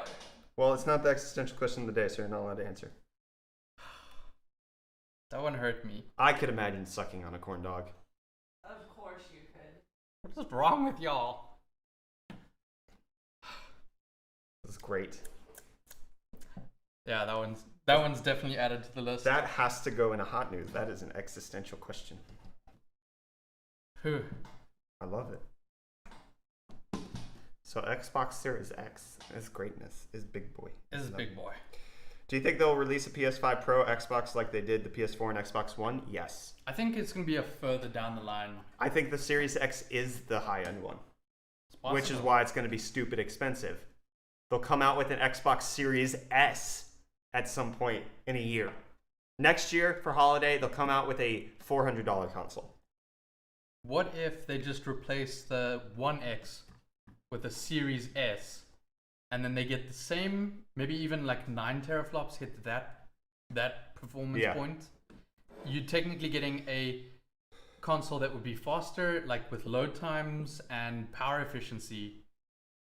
Well, it's not the existential question of the day, so you're not allowed to answer. That one hurt me. I could imagine sucking on a corn dog. Of course you could. What is wrong with y'all? This is great. Yeah, that one's definitely added to the list. That has to go in a hot news. That is an existential question. Whew. I love it. So Xbox Series X is greatness, is big boy. This is a big boy. Do you think they'll release a PS5 Pro Xbox like they did the PS4 and Xbox One? Yes. I think it's gonna be a further down the line. I think the Series X is the high-end one, It's possible. which is why it's going to be stupid expensive. They'll come out with an Xbox Series S at some point in a year. Next year, for holiday, they'll come out with a $400 console. What if they just replace the One X with a Series S, and then they get the same, maybe even like 9 teraflops hit that performance Yeah. point? You're technically getting a console that would be faster, like with load times and power efficiency,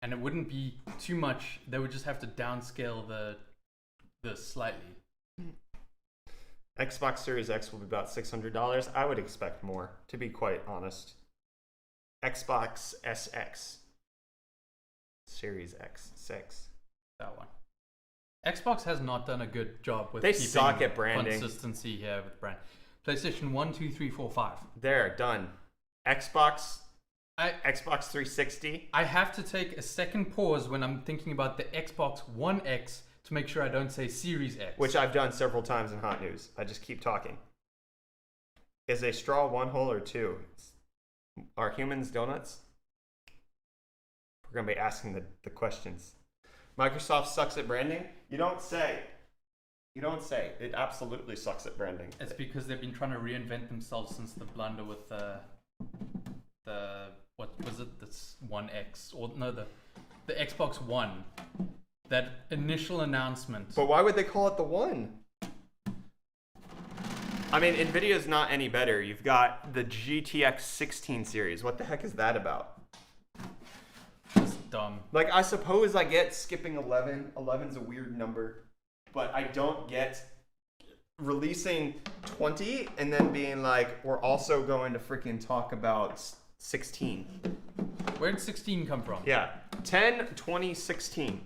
and it wouldn't be too much. They would just have to downscale the slightly. Xbox Series X will be about $600. I would expect more, to be quite honest. Xbox SX. Series X. 6. That one. Xbox has not done a good job with They keeping suck at branding. consistency here with brand. PlayStation 1, 2, 3, 4, 5. There, done. Xbox I 360. I have to take a second pause when I'm thinking about the Xbox One X to make sure I don't say Series X. Which I've done several times in Hot News. I just keep talking. Is a straw one hole or two? Are humans donuts? We're going to be asking the questions. Microsoft sucks at branding? You don't say. You don't say. It absolutely sucks at branding. It's because they've been trying to reinvent themselves since the blunder with the what was it? This One X or no the Xbox One. That initial announcement. But why would they call it the one? I mean, NVIDIA's not any better. You've got the GTX 16 series. What the heck is that about? It's dumb. Like, I suppose I get skipping 11. 11's a weird number. But I don't get releasing 20 and then being like, we're also going to freaking talk about 16. Where did 16 come from? Yeah. 10, 20, 16.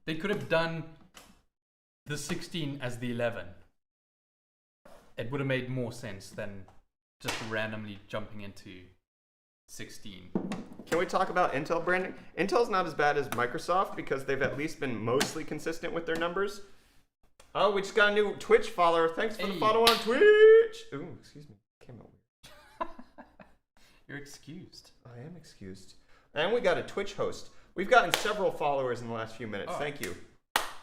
They could have done the 16 as the 11. It would have made more sense than just randomly jumping into 16. Can we talk about Intel branding? Intel's not as bad as Microsoft because they've at least been mostly consistent with their numbers. Oh, we just got a new Twitch follower. Thanks for the Hey. follow on Twitch. Ooh, excuse me. Came out weird. You're excused. I am excused. And we got a Twitch host. We've gotten several followers in the last few minutes. Oh. Thank you.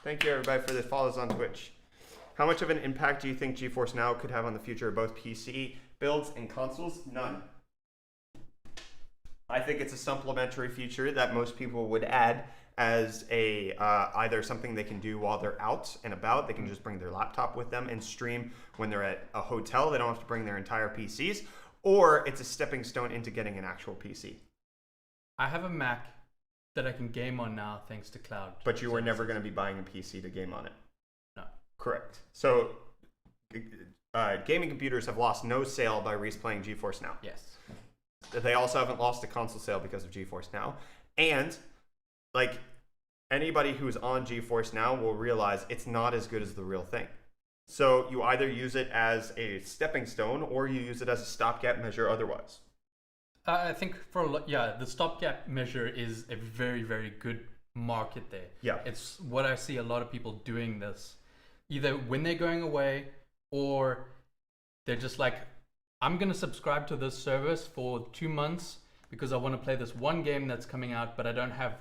Thank you, everybody, for the follows on Twitch. How much of an impact do you think GeForce Now could have on the future of both PC builds and consoles? None. I think it's a supplementary feature that most people would add as a either something they can do while they're out and about. They can just bring their laptop with them and stream when they're at a hotel. They don't have to bring their entire PCs. Or it's a stepping stone into getting an actual PC. I have a Mac that I can game on now thanks to cloud. But you were never going to be buying a PC to game on it. No. Correct. So gaming computers have lost no sale by Reese playing GeForce Now. Yes. They also haven't lost a console sale because of GeForce Now. And like anybody who's on GeForce Now will realize it's not as good as the real thing. So you either use it as a stepping stone or you use it as a stopgap measure otherwise. I think for a lot, the stopgap measure is a very, very good market there. Yeah. It's what I see a lot of people doing this, either when they're going away or they're just like, I'm going to subscribe to this service for 2 months because I want to play this one game that's coming out, but I don't have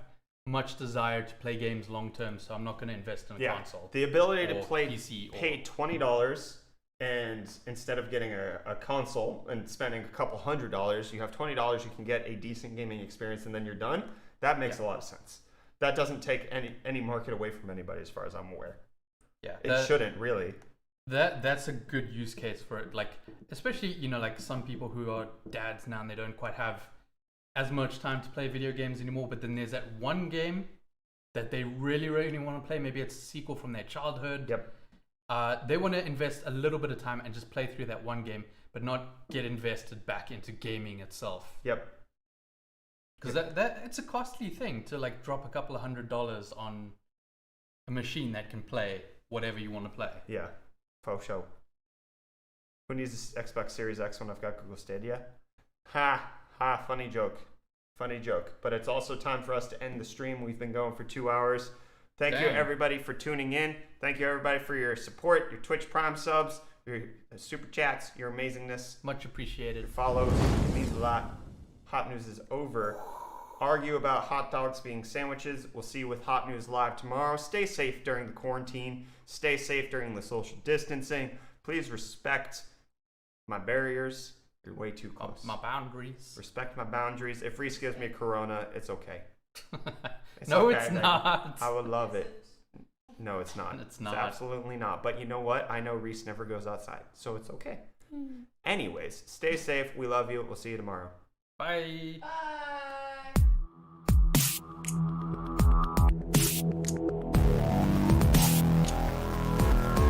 much desire to play games long term, so I'm not going to invest in a console. The ability to or play PC pay $20 and instead of getting a console and spending a couple $100, you have $20, you can get a decent gaming experience and then you're done. That makes a lot of sense. That doesn't take any market away from anybody as far as I'm aware. Yeah, It shouldn't really. That's a good use case for it. Like, especially, like some people who are dads now and they don't quite have as much time to play video games anymore, but then there's that one game that they really, really want to play. Maybe it's a sequel from their childhood. Yep. They want to invest a little bit of time and just play through that one game, but not get invested back into gaming itself. Yep. Because that it's a costly thing to like drop a couple of $100 on a machine that can play whatever you want to play. Yeah. Faux show. Who needs this Xbox Series X when I've got Google Stadia? Ha! Funny joke. Funny joke. But it's also time for us to end the stream. We've been going for 2 hours. Thank you, Dang. everybody, for tuning in. Thank you, everybody, for your support, your Twitch Prime subs, your super chats, your amazingness, Much appreciated. your follows. It means a lot. Hot news is over. Argue about hot dogs being sandwiches. We'll see you with Hot News Live tomorrow. Stay safe during the quarantine. Stay safe during the social distancing. Please respect my barriers. You're way too close. My boundaries. Respect my boundaries. If Reese gives me a Corona, it's okay. No, okay, it's then. not. I would love it. No, it's not. It's not. absolutely not. But you know what? I know Reese never goes outside, so it's okay. Anyways, stay safe. We love you. We'll see you tomorrow. Bye. Bye.